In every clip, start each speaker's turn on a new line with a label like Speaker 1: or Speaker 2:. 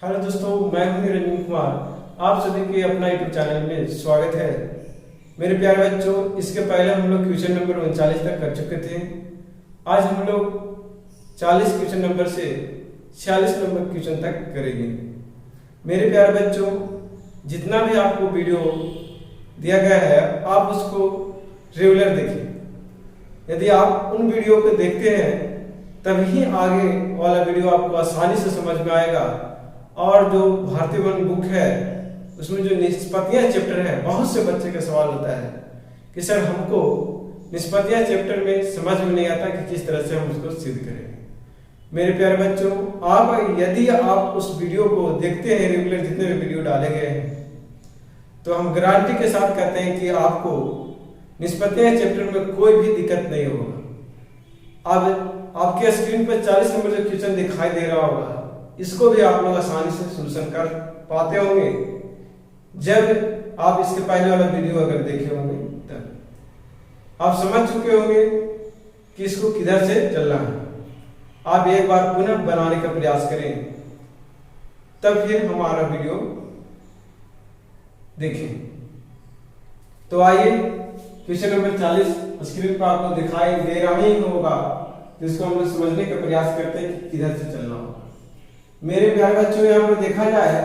Speaker 1: Hello दोस्तों, मैं हूं रंजन कुमार। आप सभी के अपना यूट्यूब चैनल में स्वागत है। मेरे प्यारे बच्चों, इसके पहले हम लोग क्वेश्चन नंबर 39 तक कर चुके थे। आज हम लोग 40 क्वेश्चन नंबर से 46 नंबर क्वेश्चन तक करेंगे। मेरे प्यारे बच्चों, जितना भी आपको वीडियो दिया गया है आप उसको रेगुलर देखें। यदि आप उन वीडियो को देखते हैं तभी आगे वाला वीडियो आपको आसानी से समझ में आएगा। और जो भारतीय वन बुक है उसमें जो निष्पत्तियां चैप्टर है, बहुत से बच्चे का सवाल होता है कि सर हमको निष्पत्तियां चैप्टर में समझ में नहीं आता कि किस तरह से हम उसको सिद्ध करें। मेरे प्यारे बच्चों, आप यदि आप उस वीडियो को देखते हैं रेगुलर, जितने भी वीडियो डाले गए हैं, तो हम गारंटी के साथ कहते हैं कि आपको निष्पत्तियां चैप्टर में कोई भी दिक्कत नहीं होगा। अब आपके स्क्रीन पर 40 नंबर जो क्वेश्चन दिखाई दे रहा होगा, इसको भी आप लोग आसानी से सॉल्यूशन कर पाते होंगे जब आप इसके पहले वाला वीडियो अगर देखे होंगे। तब आप समझ चुके होंगे कि इसको किधर से चलना है। आप एक बार पुनः बनाने का प्रयास करें, तब फिर हमारा वीडियो देखें। तो आइए, क्वेश्चन नंबर 40 स्क्रीन पर आपको दिखाई दे रहा ही होगा, जिसको हम लोग समझने का प्रयास करते हैं कि किधर से चलना होगा। मेरे प्यारे बच्चों, यहाँ पर देखा जाए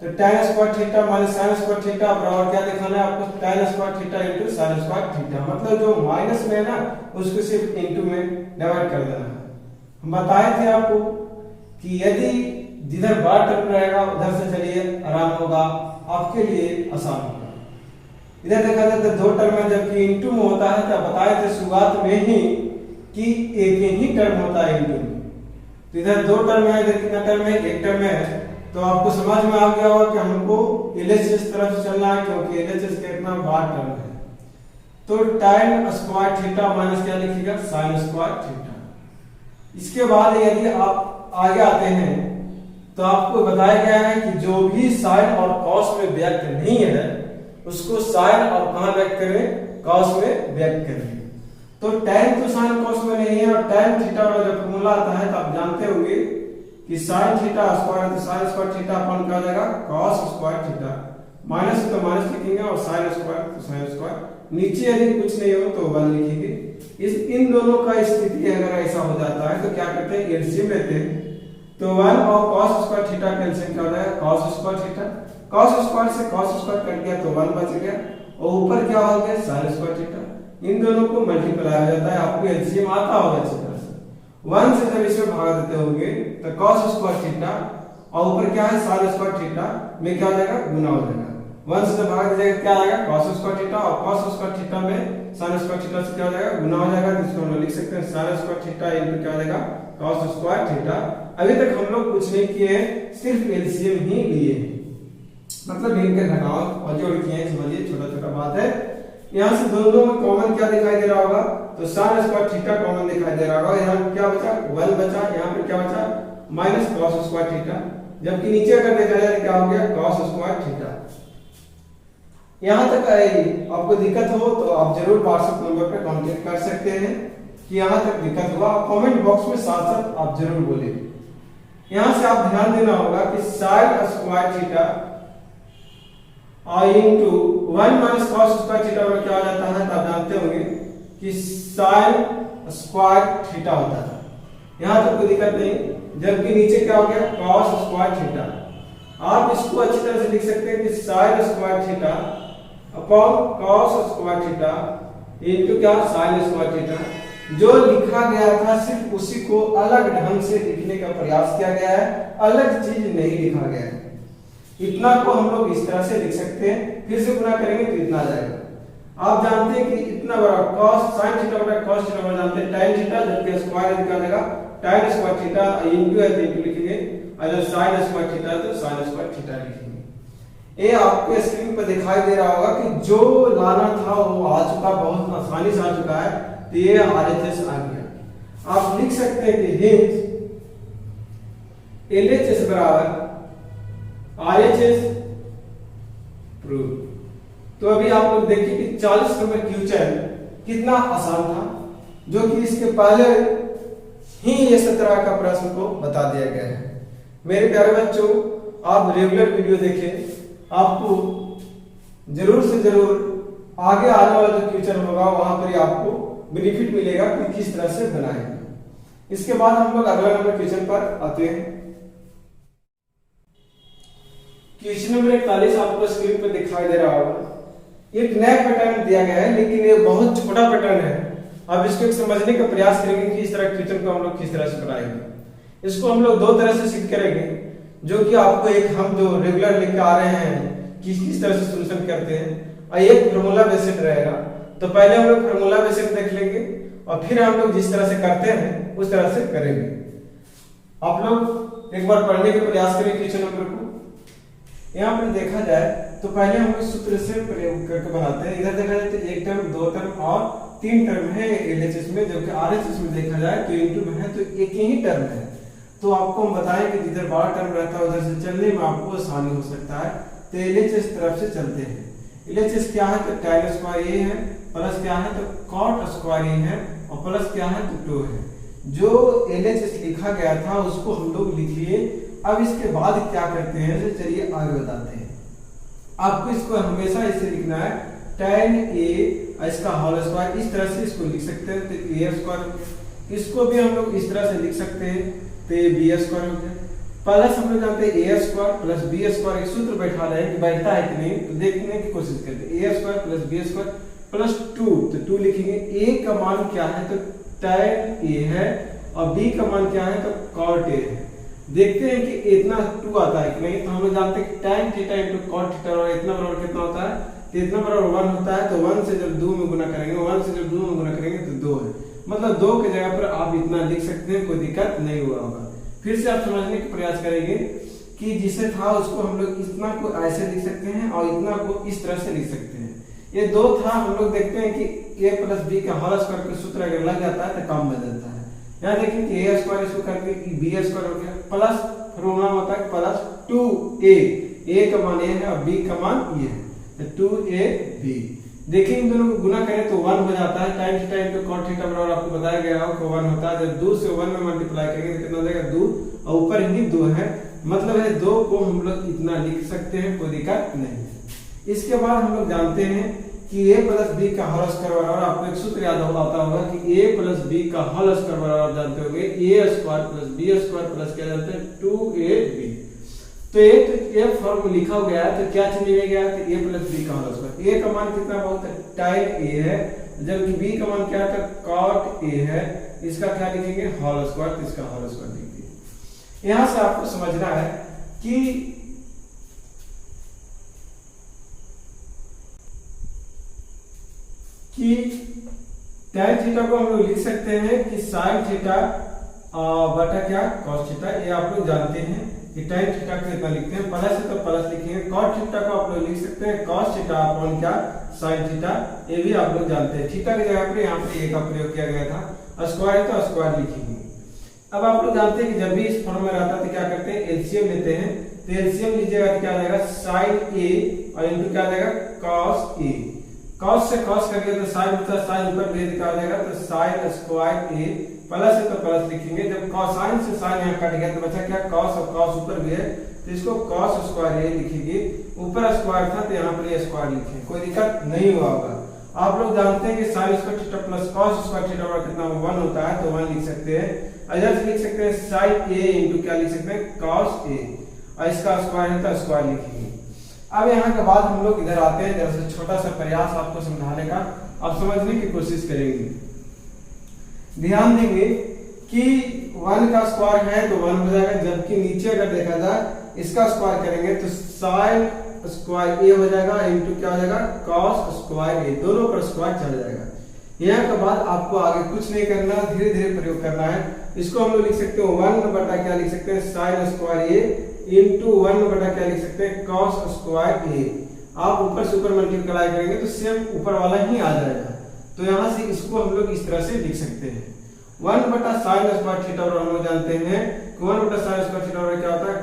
Speaker 1: तो tan square theta minus sin square theta बराबर क्या दिखाना है आपको, tan square theta into sin square theta. मतलब जो माइनस में है ना, उसको सिर्फ इनटू में डिवाइड कर देना है। हम बताए थे आपको कि यदि जिधर बड़ा टर्म रहेगा उधर से चलिए, आराम होगा, आपके लिए आसान होगा। इधर देखा जाए तो दो टर्म है, जबकि इनटू में होता है। तो बताए थे शुरुआत में ही कि एक ही टर्म होता है इनटू में। तो इधर दो टर्म है, इधर कितना टर्म है, एक टर्म है। तो आपको समझ में आ गया होगा कि हमको LHS तरफ से चलना है, क्योंकि LHS कितना बड़ा टर्म है। तो tan स्क्वायर थीटा माइनस क्या लिखिएगा, sin स्क्वायर थीटा। इसके बाद यदि आप आगे आते हैं तो आपको बताया गया है कि जो भी sin और cos में व्यक्त नहीं है उसको sin और कहां व्यक्त करें, cos में व्यक्त करें। तो tan तो sin cos में नहीं है, और tan थीटा वाला जब फॉर्मूला आता है तो आप जानते होंगे कि sin थीटा स्क्वायर तो sin स्क्वायर थीटा अपन क्या हो जाएगा, cos स्क्वायर थीटा। माइनस तो माइनस लिखेंगे और sin स्क्वायर तो sin स्क्वायर। नीचे यदि कुछ नहीं हो तो 1 लिखेंगे। इन दोनों का स्थिति अगर ऐसा हो जाता है तो क्या करते हैं, एलसीएम लेते हैं। तो 1 और cos स्क्वायर थीटा का एलसीएम क्या हो जाएगा, cos square theta. cos square से cos स्क्वायर कट गया तो 1 बच गया, और ऊपर क्या हो गया, sin स्क्वायर थीटा। इन दोनों को मल्टीप्लाई हो जाता है। आपको एलसीएम आता होगा अच्छी तरह से। 1 से जब इसमें भाग देते होंगे तो cos स्क्वायर थीटा और ऊपर क्या है, sin स्क्वायर थीटा में क्या हो जाएगा, गुना हो जाएगा। 1 से जब भाग दीजिएगा क्या आएगा, cos स्क्वायर थीटा, और cos स्क्वायर थीटा में sin स्क्वायर थीटा से क्या हो जाएगा, गुना हो जाएगा। जिसको हम लोग लिख सकते हैं sin स्क्वायर थीटा इनटू क्या हो जाएगा, cos स्क्वायर थीटा। अभी तक हम लोग कुछ नहीं किए हैं, सिर्फ एलसीएम ही लिए, मतलब इनके घटाव और जोड़ किए हैं। समझिए, छोटा छोटा बात है। यहाँ से दोनों में कॉमन क्या दिखाई दे रहा होगा, तो sin स्क्वायर थीटा कॉमन दिखाई दे रहा होगा। यहाँ क्या बचा, 1 बचा, यहाँ पे क्या बचा, माइनस cos स्क्वायर थीटा। जबकि नीचे अगर देखा जाए क्या हो गया, cos स्क्वायर थीटा। यहाँ तक आपको दिक्कत हो तो आप जरूर व्हाट्सएप नंबर पे कांटेक्ट कर सकते हैं कि यहाँ तक दिक्कत हुआ। कमेंट बॉक्स में साथ साथ आप जरूर बोलिए। यहाँ से आप ध्यान देना होगा कि sin square theta into 1 minus cos square theta में क्या हो जाता है, तो आप जानते होंगे कि sin स्क्वायर थीटा होता है। यहाँ तक कोई दिक्कत नहीं। जबकि नीचे क्या हो गया, cos स्क्वायर थीटा। आप इसको अच्छी तरह से लिख सकते हैं कि sin square theta upon cos square theta into क्या, sin स्क्वायर थीटा। जो लिखा गया था सिर्फ उसी को अलग ढंग से लिखने का प्रयास किया गया है, अलग चीज नहीं लिखा गया है। इतना को हम लोग इस तरह से लिख सकते हैं, फिर से गुना करेंगे तो इतना आ जाएगा। आप जानते हैं कि इतना बड़ा cos sin थीटा बटा cos थीटा बराबर जानते हैं tan थीटा, जबकि स्क्वायर निकाल देगा tan स्क्वायर थीटा इनटू है तो इनटू लिखेंगे, अगर sin स्क्वायर थीटा है तो sin स्क्वायर थीटा लिखेंगे। ये आपके स्क्रीन पर दिखाई दे रहा होगा कि जो लाना था वो आ चुका, बहुत आसानी से आ चुका है। तो ये RHS आ गया। आप लिख सकते हैं कि हिंस LHS बराबर RHS प्रूव। तो अभी आप लोग देखिए कि 40 नंबर क्वेश्चन कितना आसान था, जो कि इसके पहले ही ये 17 का प्रश्न को बता दिया गया है। मेरे प्यारे बच्चों, आप रेगुलर वीडियो देखें, आपको जरूर से जरूर आगे आने वाला जो फ्यूचर होगा वहां पर आपको बेनिफिट मिलेगा कि किस तरह से बनाएंगे। इसके बाद हम लोग अगला नंबर क्वेश्चन पर आते हैं। क्वेश्चन नंबर 41 आपको स्क्रीन पर दिखाई दे रहा होगा। एक नया पैटर्न दिया गया है लेकिन ये बहुत छोटा पैटर्न है। अब इसको समझने का प्रयास करेंगे कि इस तरह क्वेश्चन को हम लोग किस तरह से बनाएंगे। इसको हम लोग दो तरह से सिद्ध करेंगे, जो कि आपको एक हम जो रेगुलर लेकर आ रहे हैं कि किस तरह से सॉल्यूशन करते हैं, और एक फार्मूला बेस्ड रहेगा। तो पहले हम लोग फार्मूला बेस्ड देख लेंगे और फिर हम लोग जिस तरह से करते हैं उस तरह से करेंगे। आप लोग एक बार पढ़ने का प्रयास करें क्वेश्चन नंबर को। यहाँ पर देखा जाए तो पहले हम लोग सूत्र से प्रयोग करके बनाते हैं। इधर देखा जाए तो एक टर्म, दो टर्म और तीन टर्म है एलएचएस में, जबकि आरएचएस में देखा जाए तो इनटू में है तो एक ही टर्म है। तो आपको हम बताएं कि जिधर बड़ा टर्म रहता है उधर से चलने में आपको आसानी हो सकता है, तो एलएचएस तरफ से चलते हैं। एलएचएस क्या है तो tan स्क्वायर ए है, प्लस क्या है तो cot स्क्वायर ए है, और प्लस क्या है तो 2 है। जो एलएचएस लिखा गया था उसको हम लोग लिख लिए। अब इसके बाद क्या करते हैं, तो चलिए आगे बताते हैं। आपको इसको हमेशा ऐसे लिखना है tan a इसका होल स्क्वायर, इस तरह से इसको लिख सकते हैं तो a स्क्वायर। इसको भी हम लोग इस तरह से लिख सकते हैं तो ये b स्क्वायर हो गया। प्लस हम लोग जानते हैं a square plus b square, एक सूत्र बैठा रहे हैं कि बैठता है कि नहीं, तो देखने की कोशिश करते हैं। a square plus b square plus 2, तो 2 लिखेंगे। a का मान क्या है तो tan a है, और b का मान क्या है तो cot a है। देखते हैं कि इतना 2 आता है कि नहीं। तो हम लोग जानते हैं कि tan theta into cot theta और इतना बराबर कितना होता है, तो इतना बराबर 1 होता है। तो 1 से जब 2 में गुना करेंगे, 1 से जब 2 में गुना करेंगे तो 2 है, मतलब 2 की जगह पर आप इतना लिख सकते हैं, कोई दिक्कत नहीं हुआ होगा। फिर से आप समझने का प्रयास करेंगे कि जिसे था उसको हम लोग इतना को ऐसे लिख सकते हैं और इतना को इस तरह से लिख सकते हैं। ये 2 था, हम लोग देखते हैं कि a प्लस b का होल स्क्वायर का सूत्र अगर लग जाता है तो काम बन जाता है। यहाँ देखिए कि a स्क्वायर इसको करके b स्क्वायर हो गया, प्लस फॉर्मूला होता है प्लस 2a, a का मान a है और b का मान ये है, तो 2ab। देखिए इन दोनों को गुना करें तो 1 हो जाता है। tan theta into cot theta बराबर आपको बताया गया हो कि 1 होता है। जब 2 से 1 में मल्टीप्लाई करेंगे तो कितना हो जाएगा 2, और ऊपर ही 2 है, मतलब है 2 को हम लोग इतना लिख सकते हैं, कोई दिक्कत नहीं है। इसके बाद हम लोग जानते हैं कि a प्लस b का होल स्क्वायर बराबर, आपको एक सूत्र याद होता होगा कि a प्लस b का होल स्क्वायर बराबर जानते होंगे a square plus b square plus क्या जानते हैं 2ab। तो ये फॉर्म लिखा गया है तो क्या चीज मिल गया कि a प्लस b का होल स्क्वायर। a का मान कितना बहुत है tan a है, जबकि b का मान क्या है cot a है। इसका क्या लिखेंगे होल स्क्वायर, तो इसका होल स्क्वायर लिख दिए। यहां से आपको समझना है कि tan थीटा को हम लोग लिख सकते हैं कि sin थीटा बटा क्या cos थीटा। ये आप लोग जानते हैं कि tan थीटा को इतना लिखते हैं, प्लस है तो प्लस लिखेंगे। cot थीटा को आप लोग लिख सकते हैं cos थीटा अपॉन क्या sin थीटा, ये भी आप लोग जानते हैं। थीटा की जगह पर यहाँ पे a का प्रयोग किया गया था, स्क्वायर है तो स्क्वायर लिखेंगे। अब आप लोग जानते हैं कि जब भी इस फॉर्म में रहता है तो क्या करते हैं एलसीएम लेते हैं। तो एलसीएम लीजिएगा तो क्या आ जाएगा sin a और इनटू क्या आ जाएगा cos a। cos से cos करके तो sin होता है, sin ऊपर भेद क्या आ जाएगा तो sin स्क्वायर a, प्लस है तो प्लस लिखेंगे। जब cosine से sin यहाँ कट गया तो बचा क्या cos, और cos ऊपर भी है तो इसको cos स्क्वायर a लिखेंगे। ऊपर स्क्वायर था तो यहाँ पर ये स्क्वायर लिखेंगे, कोई दिक्कत नहीं हुआ होगा। आप लोग जानते हैं कि sin square theta plus cos square theta बराबर कितना 1 होता है, तो 1 लिख सकते हैं। इधर से लिख सकते हैं sin a इनटू क्या लिख सकते हैं cos a, और इसका स्क्वायर है तो स्क्वायर लिखेंगे। अब यहाँ के बाद हम लोग इधर आते हैं, जरा सा छोटा सा प्रयास आपको समझाने का, आप समझने की कोशिश करेंगे। ध्यान देंगे कि 1 का स्क्वायर है तो 1 हो जाएगा, जबकि नीचे अगर देखा जाए इसका स्क्वायर करेंगे तो sin स्क्वायर a हो जाएगा इनटू क्या हो जाएगा cos स्क्वायर a, दोनों पर स्क्वायर चल जाएगा। यहाँ के बाद आपको आगे कुछ नहीं करना, धीरे धीरे प्रयोग करना है। इसको हम लोग लिख सकते हैं 1 बटा क्या लिख सकते हैं sin स्क्वायर a इनटू 1 बटा क्या लिख सकते हैं cos स्क्वायर a। आप ऊपर से ऊपर मल्टीप्लाई करेंगे तो सेम ऊपर वाला ही आ जाएगा। तो यहाँ से इसको हम लोग इस तरह से लिख सकते हैं 1 बटा sin स्क्वायर थीटा, और हम लोग जानते हैं कि 1 बटा sin स्क्वायर थीटा क्या होता है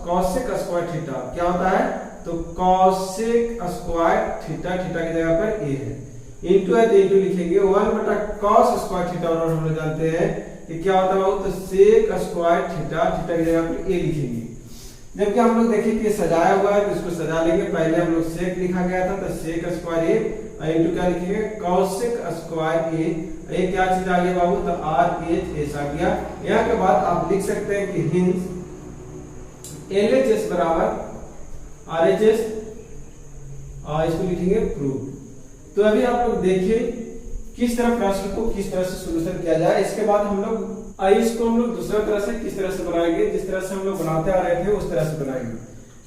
Speaker 1: cosec स्क्वायर थीटा, क्या होता है तो cosec स्क्वायर थीटा, थीटा की जगह पर a है, इनटू है तो इनटू लिखेंगे 1 बटा cos स्क्वायर थीटा, और हम लोग जानते हैं कि क्या होता है तो sec स्क्वायर थीटा, थीटा की जगह पर a लिखेंगे। जबकि हम लोग देखें कि सजाया हुआ है तो इसको सजा लेंगे। पहले हम लोग सेक लिखा गया था तो सेक स्क्वायर ए इंटू क्या लिखेंगे कॉसेक स्क्वायर ए। ये क्या चीज आ गई बाबू तो आर एच एस आ गया। यहाँ के बाद आप लिख सकते हैं कि हिंस एल एच एस बराबर आर एच एस और इसको लिखेंगे प्रूफ। तो अभी आप लोग देखिए किस तरह प्रश्न को किस तरह से सोल्यूशन किया जाए। इसके बाद हम लोग इसको हम लोग दूसरा तरह से किस तरह से बनाएंगे, जिस तरह से हम लोग बनाते आ रहे थे उस तरह से बनाएंगे।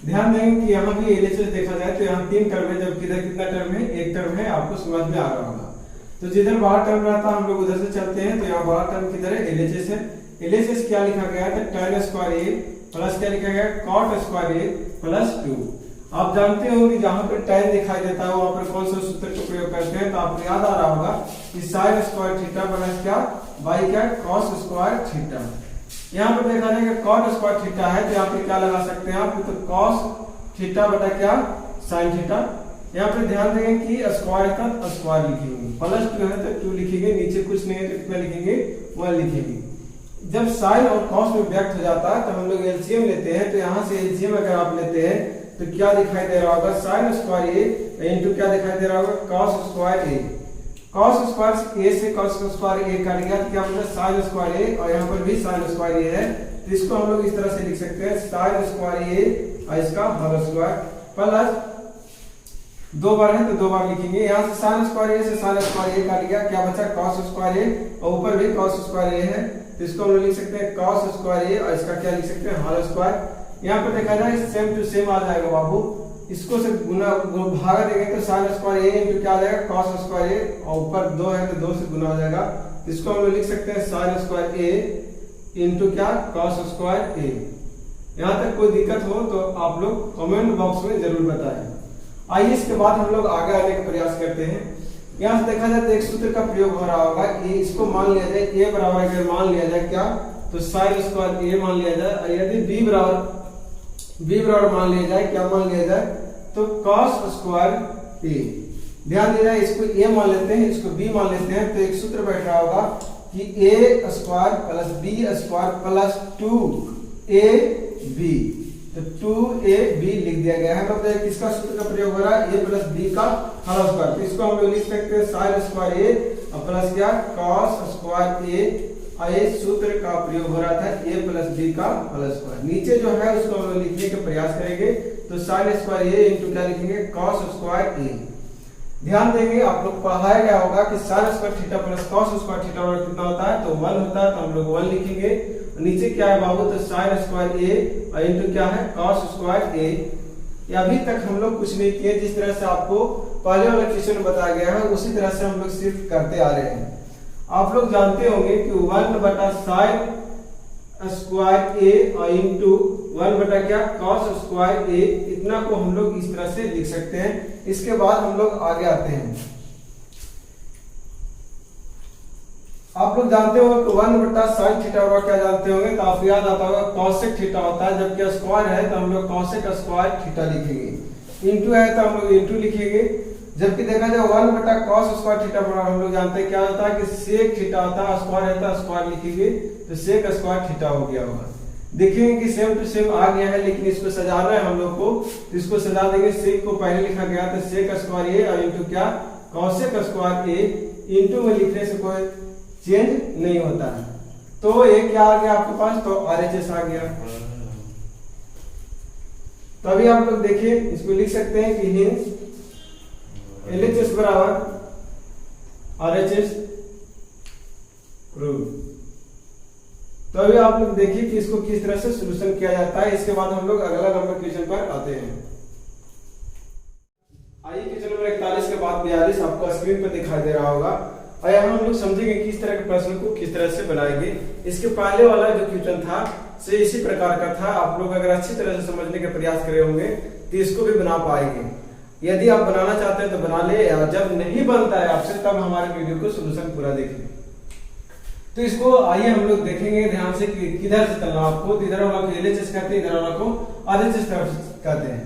Speaker 1: ध्यान देंगे कि यहाँ भी एलएचएस देखा जाए तो यहाँ 3 टर्म है, जबकि इधर कितना टर्म है, 1 टर्म है। आपको समझ में आ रहा होगा। तो जिधर बड़ा टर्म रहता है हम लोग उधर से चलते हैं। तो यहाँ बड़ा टर्म किधर है, एलएचएस है। एलएचएस क्या लिखा गया है tan स्क्वायर ए प्लस क्या लिखा गया है cot स्क्वायर ए प्लस 2। आप जानते हो कि जहां पर tan दिखाई देता है वहां पर कौन सा सूत्र का प्रयोग करते हैं। तो आपको याद आ रहा होगा कि sin स्क्वायर थीटा प्लस क्या बाई क्या cos स्क्वायर थीटा। यहाँ पर देखा जाएगा cot स्क्वायर थीटा है तो यहाँ पे क्या लगा सकते हैं आप, तो cos थीटा बटा क्या sin थीटा। यहाँ पे ध्यान देंगे कि स्क्वायर का स्क्वायर लिखेंगे, प्लस 2 है तो 2 लिखेंगे, नीचे कुछ नहीं है तो कितना लिखेंगे 1 लिखेंगे। जब sin और cos में व्यक्त हो जाता है तो हम लोग एलसीएम लेते हैं। तो यहाँ से एलसीएम अगर आप लेते हैं तो क्या दिखाई दे रहा होगा sin स्क्वायर ए इंटू क्या दिखाई दे रहा होगा cos स्क्वायर ए। cos स्क्वायर ए से cos स्क्वायर ए कट गया तो क्या मतलब sin स्क्वायर ए, और यहाँ पर भी sin स्क्वायर ए है तो इसको हम लोग इस तरह से लिख सकते हैं sin स्क्वायर ए और इसका होल स्क्वायर प्लस 2 बार है तो 2 बार लिखेंगे। यहाँ से sin स्क्वायर ए से sin स्क्वायर ए कट गया, क्या बचा cos स्क्वायर ए और ऊपर भी cos स्क्वायर ए है तो इसको हम लोग लिख सकते हैं cos स्क्वायर ए और इसका क्या लिख सकते हैं होल स्क्वायर। यहाँ पर देखा जाए सेम टू सेम आ जाएगा बाबू, इसको से गुना भागा देंगे तो sin स्क्वायर ए इंटू क्या आ जाएगा cos स्क्वायर ए और ऊपर 2 है तो 2 से गुना हो जाएगा। इसको हम लोग लिख सकते हैं sin स्क्वायर ए इंटू क्या cos स्क्वायर ए। यहाँ तक कोई दिक्कत हो तो आप लोग कमेंट बॉक्स में जरूर बताएं। आइए इसके बाद हम लोग आगे आने का प्रयास करते हैं। यहाँ से देखा जाए तो एक सूत्र का प्रयोग हो रहा होगा, इसको मान लिया जाए a बराबर अगर मान लिया जाए क्या तो sin स्क्वायर ए मान लिया जाए, और यदि b बराबर मान लिया जाए, क्या मान लिया जाए तो cos स्क्वायर ए। ध्यान दीजिए इसको a मान लेते हैं, इसको b मान लेते हैं तो एक सूत्र बैठ रहा होगा कि a square plus b square plus 2ab तो 2ab लिख दिया गया है। मतलब किसका सूत्र का प्रयोग हो रहा है a प्लस b का होल स्क्वायर। तो इसको हम लोग लिख सकते हैं sin स्क्वायर ए और प्लस क्या cos स्क्वायर ए। इस सूत्र का प्रयोग हो रहा था a प्लस b का होल स्क्वायर। नीचे जो है उसको हम लोग लिखने का प्रयास करेंगे तो sin स्क्वायर a इंटू क्या लिखेंगे cos स्क्वायर a। ध्यान देंगे आप लोग पढ़ाया गया होगा कि sin square theta plus cos square theta बराबर कितना होता है तो 1 होता है, तो हम लोग 1 लिखेंगे। नीचे क्या है बाबू तो sin स्क्वायर a और इंटू क्या है cos स्क्वायर a। अभी तक हम लोग कुछ नहीं किए, जिस तरह से आपको पहले वाले क्वेश्चन में बताया गया है उसी तरह से हम लोग सिर्फ करते आ रहे हैं। आप लोग जानते होंगे कि 1 बटा sin स्क्वायर ए और इंटू 1 बटा क्या cos स्क्वायर ए, इतना को हम लोग इस तरह से लिख सकते हैं। इसके बाद हम लोग आगे आते हैं। आप लोग जानते हो कि 1 बटा sin थीटा बराबर क्या जानते होंगे तो आपको याद आता होगा cosec थीटा होता है, जबकि स्क्वायर है तो हम लोग cosec स्क्वायर थीटा लिखेंगे। इंटू है तो हम लोग इंटू लिखेंगे। जबकि देखा जाए 1 बटा cos स्क्वायर थीटा बराबर हम लोग जानते हैं क्या होता है कि sec थीटा होता है, स्क्वायर है तो स्क्वायर लिखेंगे तो sec स्क्वायर थीटा हो गया होगा। देखेंगे कि सेम टू सेम आ गया है, लेकिन इसको सजाना है हम लोग को तो इसको सजा देंगे। sec को पहले लिखा गया था sec स्क्वायर ए और इंटू क्या cosec स्क्वायर ए। इंटू में लिखने से कोई चेंज नहीं होता है। तो एक क्या आ गया आपके पास तो RHS आ गया। तो अभी आप लोग देखिए इसको लिख सकते हैं कि हिंस LHS बराबर RHS प्रूव। तो अभी आप लोग देखिए कि इसको किस तरह से सॉल्यूशन किया जाता है। इसके बाद हम लोग अगला नंबर क्वेश्चन पर आते हैं। आइए क्वेश्चन नंबर 41 के बाद 42 आपको स्क्रीन पर दिखाई दे रहा होगा, और यहाँ हम लोग समझेंगे कि इस तरह के प्रश्न को किस तरह से बनाएंगे। इसके पहले वाला जो क्वेश्चन था से इसी प्रकार का था। आप लोग अगर अच्छी तरह से समझने का प्रयास करे होंगे तो इसको भी बना पाएंगे। यदि आप बनाना चाहते हैं तो बना ले, या जब नहीं बनता है आपसे तब हमारे वीडियो को सोल्यूशन पूरा देखें। तो इसको आइए हम लोग देखेंगे ध्यान से कि किधर से चलना आपको। इधर वाला को LHS कहते हैं, इधर वाला को RHS कहते हैं।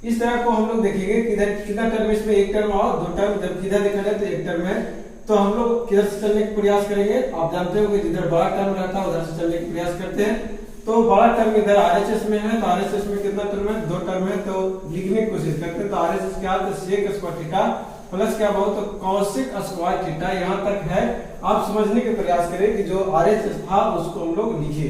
Speaker 1: इस तरह को हम लोग देखेंगे कि इधर कितना टर्म, इसमें 1 टर्म और 2 टर्म, जब किधर देखा जाए तो 1 टर्म है तो हम लोग किधर से चलने का प्रयास करेंगे। आप जानते हो कि जिधर बड़ा टर्म रहता है उधर से चलने का प्रयास करते हैं। तो बड़ा टर्म इधर आरएचएस में है, तो आरएचएस में कितना टर्म है, 2 टर्म है, तो लिखने की कोशिश करते हैं। तो आरएचएस क्या है, तो सेक स्क्वायर थीटा प्लस क्या बहुत, तो कॉसेक स्क्वायर थीटा। यहाँ तक है, आप समझने के प्रयास करें कि जो आरएचएस था उसको हम लोग लिखे।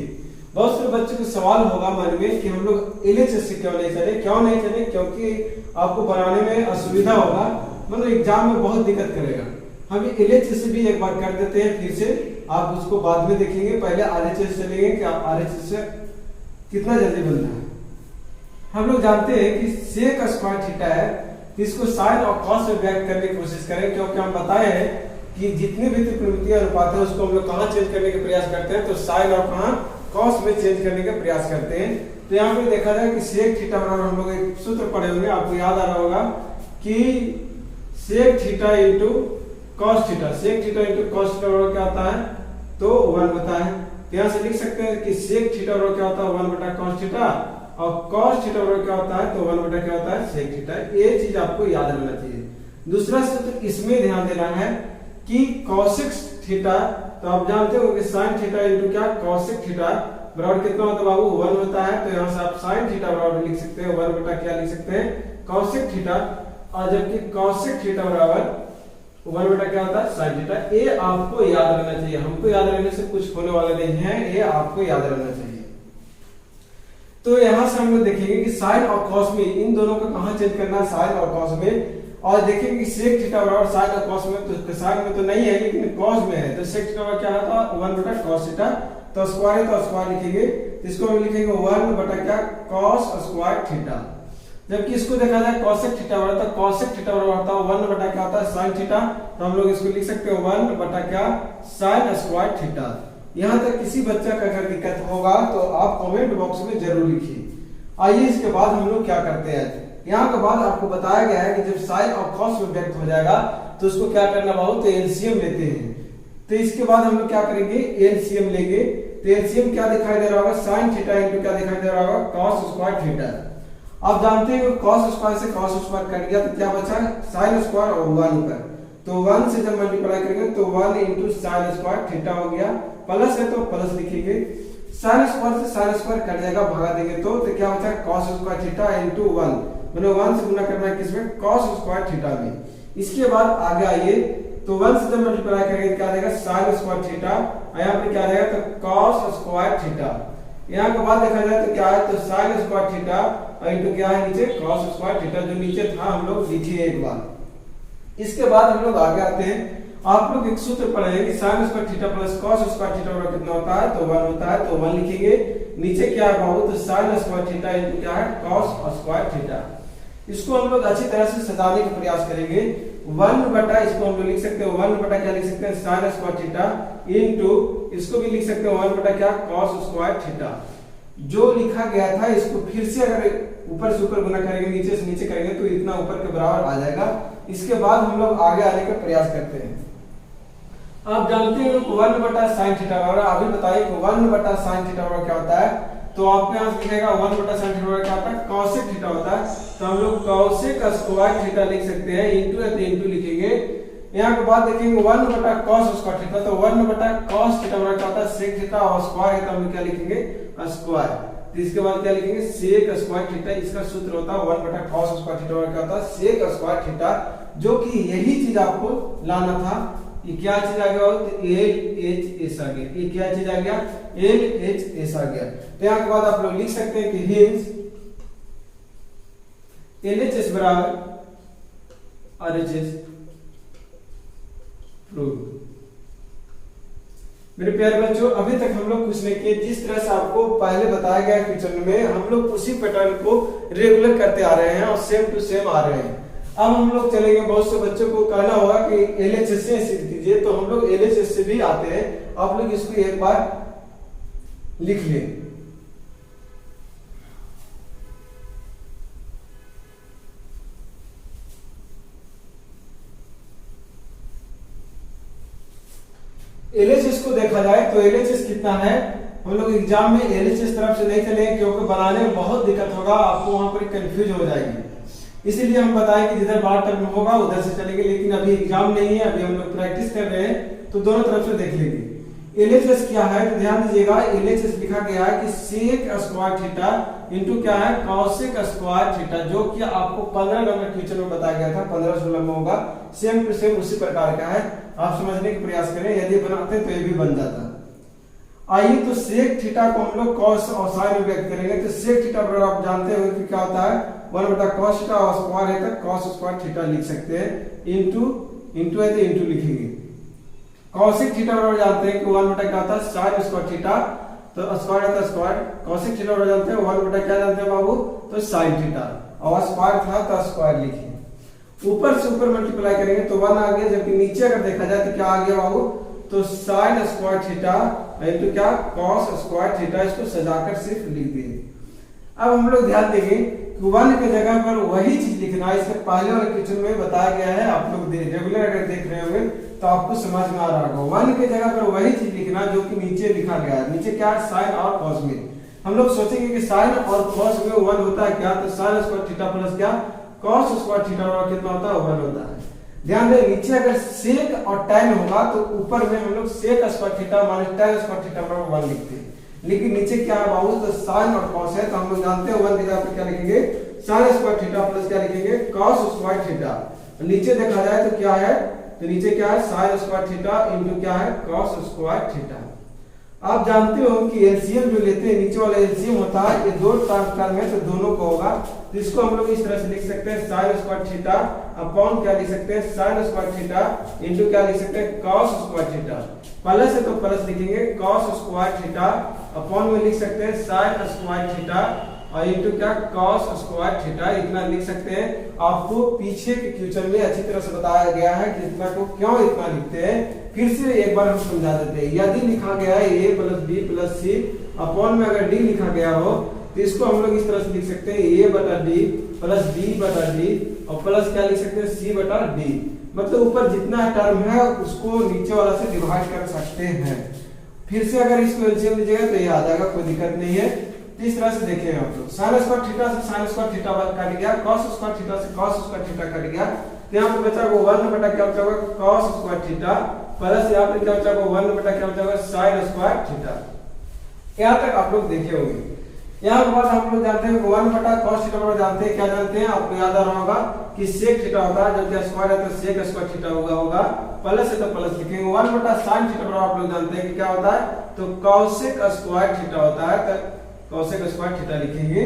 Speaker 1: बहुत से बच्चों को सवाल होगा मन में कि हम लोग एलएचएस से क्यों नहीं चले, क्यों नहीं चले, क्योंकि आपको बनाने में असुविधा होगा, मतलब एग्जाम में बहुत दिक्कत करेगा। हम एलएचएस से भी एक बार कर देते हैं, फिर से आप उसको बाद में देखेंगे। पहले आरएचएस चलेंगे कि आप आरएचएस से कितना जल्दी बनता है। हम लोग जानते हैं कि सेक स्क्वायर थीटा है, तो इसको साइन और कॉस में व्यक्त करने की कोशिश करें, क्योंकि हम बताए हैं कि जितने भी त्रिकोणमितीय अनुपात है उसको हम लोग कहाँ चेंज करने का प्रयास करते हैं, तो साइन और कहाँ कॉस में चेंज करने का प्रयास करते हैं। तो यहाँ पे देखा जाए कि सेक थीटा बराबर, हम लोग एक सूत्र पढ़े होंगे, आपको याद आ रहा होगा कि sec theta into cos theta, sec theta into cos theta बराबर क्या होता है, तो 1 होता है। तो यहाँ से लिख सकते हैं कि सेक थीटा बराबर क्या होता है, 1 बटा कॉस थीटा, और कॉस थीटा बराबर क्या होता है, तो 1 बटा क्या होता है, सेक थीटा। ये चीज आपको याद रखना चाहिए। दूसरा सूत्र इसमें ध्यान देना है कि कॉसेक थीटा, तो आप जानते हो कि साइन थीटा इंटू क्या, कॉसेक थीटा बराबर कितना होता है बाबू, 1 होता है। तो यहाँ से आप साइन थीटा बराबर लिख सकते हैं 1 बटा क्या लिख सकते हैं, कॉसेक थीटा, और जबकि कॉसेक थीटा बराबर 1 बटा क्या होता है, साइन थीटा। ये आपको याद रखना चाहिए, हमको याद रखने से कुछ होने वाला नहीं है, ये आपको याद रखना चाहिए। तो यहाँ से हम लोग देखेंगे कि साइन और कॉस में इन दोनों को कहाँ चेंज करना है, साइन और कॉस में। और देखेंगे कि सेक थीटा बराबर साइन और कॉस में, तो साइन में तो नहीं है लेकिन कॉस में है, तो सेक थीटा बराबर क्या होता है, 1 बटा कॉस थीटा। तो स्क्वायर है तो स्क्वायर लिखेंगे, तो इसको हम लिखेंगे 1 बटा क्या, कॉस स्क्वायर थीटा। जबकि इसको देखा जाए कॉसेक थीटा बराबर, तो कॉसेक थीटा बराबर होता है 1 बटा क्या होता है, साइन थीटा। तो हम लोग इसको लिख सकते हैं 1 बटा क्या, साइन स्क्वायर थीटा। यहाँ तक किसी बच्चा का अगर दिक्कत होगा तो आप कमेंट बॉक्स में जरूर लिखिए। आइए इसके बाद हम लोग क्या करते हैं, यहाँ के बाद आपको बताया गया है कि जब साइन और कॉस में व्यक्त हो जाएगा तो उसको क्या करना बहुत, तो एलसीएम लेते हैं। तो इसके बाद हम लोग क्या करेंगे, एलसीएम लेंगे। तो एलसीएम क्या दिखाई दे रहा होगा, साइन थीटा इंटू क्या दिखाई दे रहा होगा, कॉस स्क्वायर थीटा। आप जानते हैं कॉस स्क्वायर से कॉस स्क्वायर कट गया तो क्या बचा, साइन स्क्वायर और 1 पर। तो 1 से जब मल्टीप्लाई करेंगे तो 1 इंटू साइन स्क्वायर थीटा हो गया, प्लस है तो प्लस लिखेंगे। साइन स्क्वायर से साइन स्क्वायर कट जाएगा, भगा देंगे तो क्या बचा, कॉस स्क्वायर थीटा इंटू 1, मतलब 1 से गुना करना है किसमें, कॉस स्क्वायर थीटा में। इसके बाद आगे आइए, तो 1 से जब मल्टीप्लाई करेंगे क्या आएगा, साइन स्क्वायर थीटा, यहाँ पे क्या आएगा, तो कॉस स्क्वायर थीटा। यहाँ के बाद देखा जाए तो क्या है, तो साइन स्क्वायर थीटा इंटू क्या है नीचे, कॉस स्क्वायर थीटा, जो नीचे था हम लोग लिखिए एक बार। इसके बाद हम लोग आगे आते हैं, आप लोग एक सूत्र पढ़ेंगे कि sine square theta plus cos square theta बराबर कितना होता है, तो 1 होता है। तो 1 लिखेंगे, नीचे क्या है बाबू, तो साइन स्क्वायर थीटा इंटू क्या है, कॉस स्क्वायर थीटा। इसको हम लोग अच्छी तरह से सजाने का प्रयास करेंगे। 1 बटा, इसको हम लोग लिख सकते हैं 1 बटा क्या लिख सकते हैं, साइन स्क्वायर थीटा इंटू, इसको भी लिख सकते हैं 1 बटा क्या, कॉस स्क्वायर थीटा। जो लिखा गया था इसको फिर से अगर ऊपर से ऊपर गुना करेंगे, नीचे से नीचे करेंगे तो इतना ऊपर के बराबर आ जाएगा। इसके बाद हम लोग आगे आने का प्रयास करते हैं। आप जानते हैं 1 बटा साइन थीटा बराबर, अभी बताइए 1 बटा साइन थीटा बराबर क्या होता है, तो आपके यहाँ लिखेगा 1 बटा साइन थीटा बराबर क्या होता है, कॉसेक थीटा होता है। तो हम लोग कॉसेक स्क्वायर थीटा लिख सकते हैं, इंटू है तो इंटू लिखेंगे। यहाँ के बाद देखेंगे 1 बटा कॉस स्क्वायर थीटा, तो 1 बटा कॉस थीटा बराबर क्या होता है, सेक थीटा, और स्क्वायर है तो हम क्या लिखेंगे, स्क्वायर। तो इसके बाद क्या लिखेंगे, सेक स्क्वायर थीटा। इसका सूत्र होता है 1 बटा कॉस स्क्वायर थीटा बराबर क्या होता है, सेक स्क्वायर थीटा, जो कि यही चीज आपको लाना था। ये क्या चीज आ गया, LHS आ गया, ये क्या चीज आ गया, LHS आ गया। तो यहाँ के बाद आप लोग लिख सकते हैं कि हिंस LHS बराबर RHS प्रूव। मेरे प्यारे बच्चों, अभी तक हम लोग कुछ नहीं किए, जिस तरह से आपको पहले बताया गया क्वेश्चन में हम लोग उसी पैटर्न को रेगुलर करते आ रहे हैं और सेम टू सेम आ रहे हैं। अब हम लोग चलेंगे, बहुत से बच्चों को कहना होगा कि LHS से सीख दीजिए, तो हम लोग LHS से भी आते हैं। आप लोग इसको एक बार लिख लें। LHS को देखा जाए तो LHS कितना है, हम लोग एग्जाम में LHS तरफ से नहीं चलेंगे क्योंकि बनाने में बहुत दिक्कत होगा, आपको वहां पर कंफ्यूज हो जाएगी। इसीलिए हम बताएं कि जिधर बार टर्म होगा उधर से चलेंगे, लेकिन अभी एग्जाम नहीं है, अभी हम लोग प्रैक्टिस कर रहे हैं तो दोनों तरफ से देख लेंगे। LHS क्या है तो ध्यान दीजिएगा, LHS लिखा गया है कि सेक स्क्वायर थीटा इंटू क्या है कॉसेक स्क्वायर थीटा, जो कि आपको 15 नंबर क्वेश्चन में बताया गया था, 15-16 में होगा। सेम टू सेम उसी प्रकार का है, आप समझने का प्रयास करें, यदि बनाते तो ये भी बन जाता। आइए तो सेक थीटा को हम लोग कॉस और साइन में व्यक्त करेंगे। तो सेक थीटा बराबर आप जानते हो कि क्या होता है 1/cos थीटा और स्क्वायर है तो cos स्क्वायर थीटा लिख सकते हैं, इंटू है तो इंटू लिखेंगे। कॉसेक थीटा बराबर जानते हैं कि 1 क्या होता है sin स्क्वायर थीटा, तो स्क्वायर है तो स्क्वायर, कॉसेक थीटा बराबर जानते हैं 1 क्या जानते हैं बाबू तो sin थीटा, और स्क्वायर था तो स्क्वायर लिखिए। ऊपर से ऊपर मल्टीप्लाई करेंगे तो 1 आ गया, जबकि नीचे अगर देखा जाए तो क्या आ गया बाबू तो sin स्क्वायर थीटा इंटू क्या cos स्क्वायर थीटा, इसको सजाकर सिर्फ लिख दिए। अब हम लोग ध्यान देंगे कि 1 के जगह पर वही चीज लिखना है, इसके पहले वाले क्वेश्चन में बताया गया है, आप लोग रेगुलर अगर देख रहे होंगे तो आपको समझ में आ रहा होगा। 1 के जगह पर वही चीज लिखना जो कि नीचे लिखा गया है। नीचे क्या है sin और cos में, हम लोग सोचेंगे कि sin और cos में 1 होता है क्या, तो sin स्क्वायर थीटा प्लस क्या cos स्क्वायर थीटा कितना होता है 1 होता है। ध्यान दें नीचे अगर सेक और tan होगा तो ऊपर में हम लोग sec square theta minus tan square theta बराबर 1 लिखते हैं, लेकिन नीचे क्या है बाबू तो sin और cos है, तो हम लोग जानते हैं 1 की जगह पे क्या लिखेंगे sin स्क्वायर थीटा प्लस क्या लिखेंगे cos स्क्वायर थीटा। नीचे देखा जाए तो क्या है, तो नीचे क्या है sin स्क्वायर थीटा इंटू क्या है cos स्क्वायर थीटा। आप जानते हो कि एलसीएम जो लेते हैं नीचे वाला एलसीएम होता है, ये दो टर्म है तो दोनों को होगा, तो इसको हम लोग इस तरह से लिख सकते हैं sin स्क्वायर थीटा अपॉन क्या लिख सकते हैं sin स्क्वायर थीटा इंटू क्या लिख सकते हैं cos स्क्वायर थीटा। प्लस है तो प्लस लिखेंगे cos स्क्वायर थीटा अपॉन में लिख सकते हैं sin स्क्वायर थीटा और इंटू क्या cos स्क्वायर थीटा, इतना लिख सकते हैं। आपको पीछे के क्वेश्चन में अच्छी तरह से बताया गया है कि इतना को क्यों इतना लिखते हैं, फिर से एक बार हम समझा देते हैं। यदि लिखा गया है a plus b plus c upon में अगर d लिखा गया हो तो इसको हम लोग इस तरह से लिख सकते हैं a बटा d प्लस b बटा d और प्लस क्या लिख सकते हैं c बटा d, मतलब ऊपर जितना टर्म है उसको नीचे वाला से डिवाइड कर सकते हैं। फिर से अगर इसको एलसीएम लीजिएगा तो ये आ जाएगा, कोई दिक्कत नहीं है। इस तरह से देखें आप लोग sin स्क्वायर थीटा से sin स्क्वायर थीटा कट गया, cos स्क्वायर थीटा से cos स्क्वायर थीटा कट गया, तो यहाँ पे बचा वो 1 बटा क्या बचा होगा cos स्क्वायर थीटा प्लस यहाँ पे क्या बचा होगा 1 बटा क्या बचा होगा sin स्क्वायर थीटा। यहाँ तक आप लोग देखे होंगे। यहाँ के बाद हम लोग जानते हैं 1 बटा cos थीटा बराबर जानते हैं, क्या जानते हैं आपको याद आ रहा होगा कि sec थीटा होता है, जब स्क्वायर है तो sec स्क्वायर थीटा होगा, प्लस है तो प्लस लिखेंगे। 1 बटा sin थीटा बराबर आप लोग जानते हैं कि क्या होता है तो cosec स्क्वायर थीटा होता है, तो cosec स्क्वायर थीटा लिखेंगे।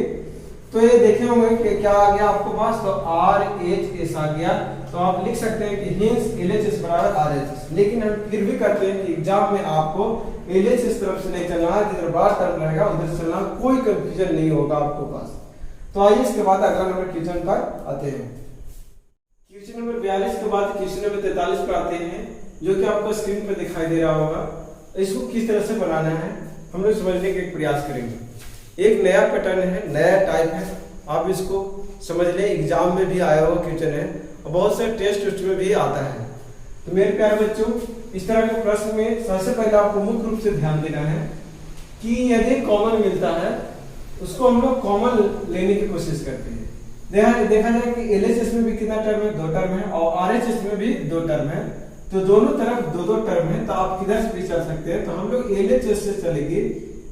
Speaker 1: तो ये देखे होंगे कि क्या आ गया आपको पास तो RHS आ गया, तो आप लिख सकते हैं कि हिंस LHS बराबर RHS। लेकिन हम फिर भी करते हैं कि एग्जाम में आपको LHS तरफ से नहीं चलना है, जिधर बार टर्म रहेगा उधर से चलना, कोई कंफ्यूजन नहीं होगा आपको पास। तो आइए इसके बाद अगला नंबर क्वेश्चन पर आते हैं। क्वेश्चन नंबर 42 के बाद क्वेश्चन नंबर 43 पर आते हैं, जो कि आपको स्क्रीन पर दिखाई दे रहा होगा। इसको किस तरह से बनाना है हम लोग समझने का प्रयास करेंगे। एक नया पैटर्न है, नया टाइप है, आप इसको समझ लें, एग्जाम में भी आया हुआ क्वेश्चन है और बहुत से टेस्ट में भी आता है। तो मेरे प्यारे बच्चों, इस तरह के प्रश्न में सबसे पहले आपको मुख्य रूप से ध्यान देना है कि यदि कॉमन मिलता है उसको हम लोग कॉमन लेने की कोशिश करते हैं। देखा जाए कि LHS में भी कितना टर्म है 2 टर्म है और RHS में भी 2 टर्म है, तो दोनों तरफ 2-2 टर्म है, तो आप किधर से भी चल सकते हैं। तो हम लोग LHS से चलेंगे,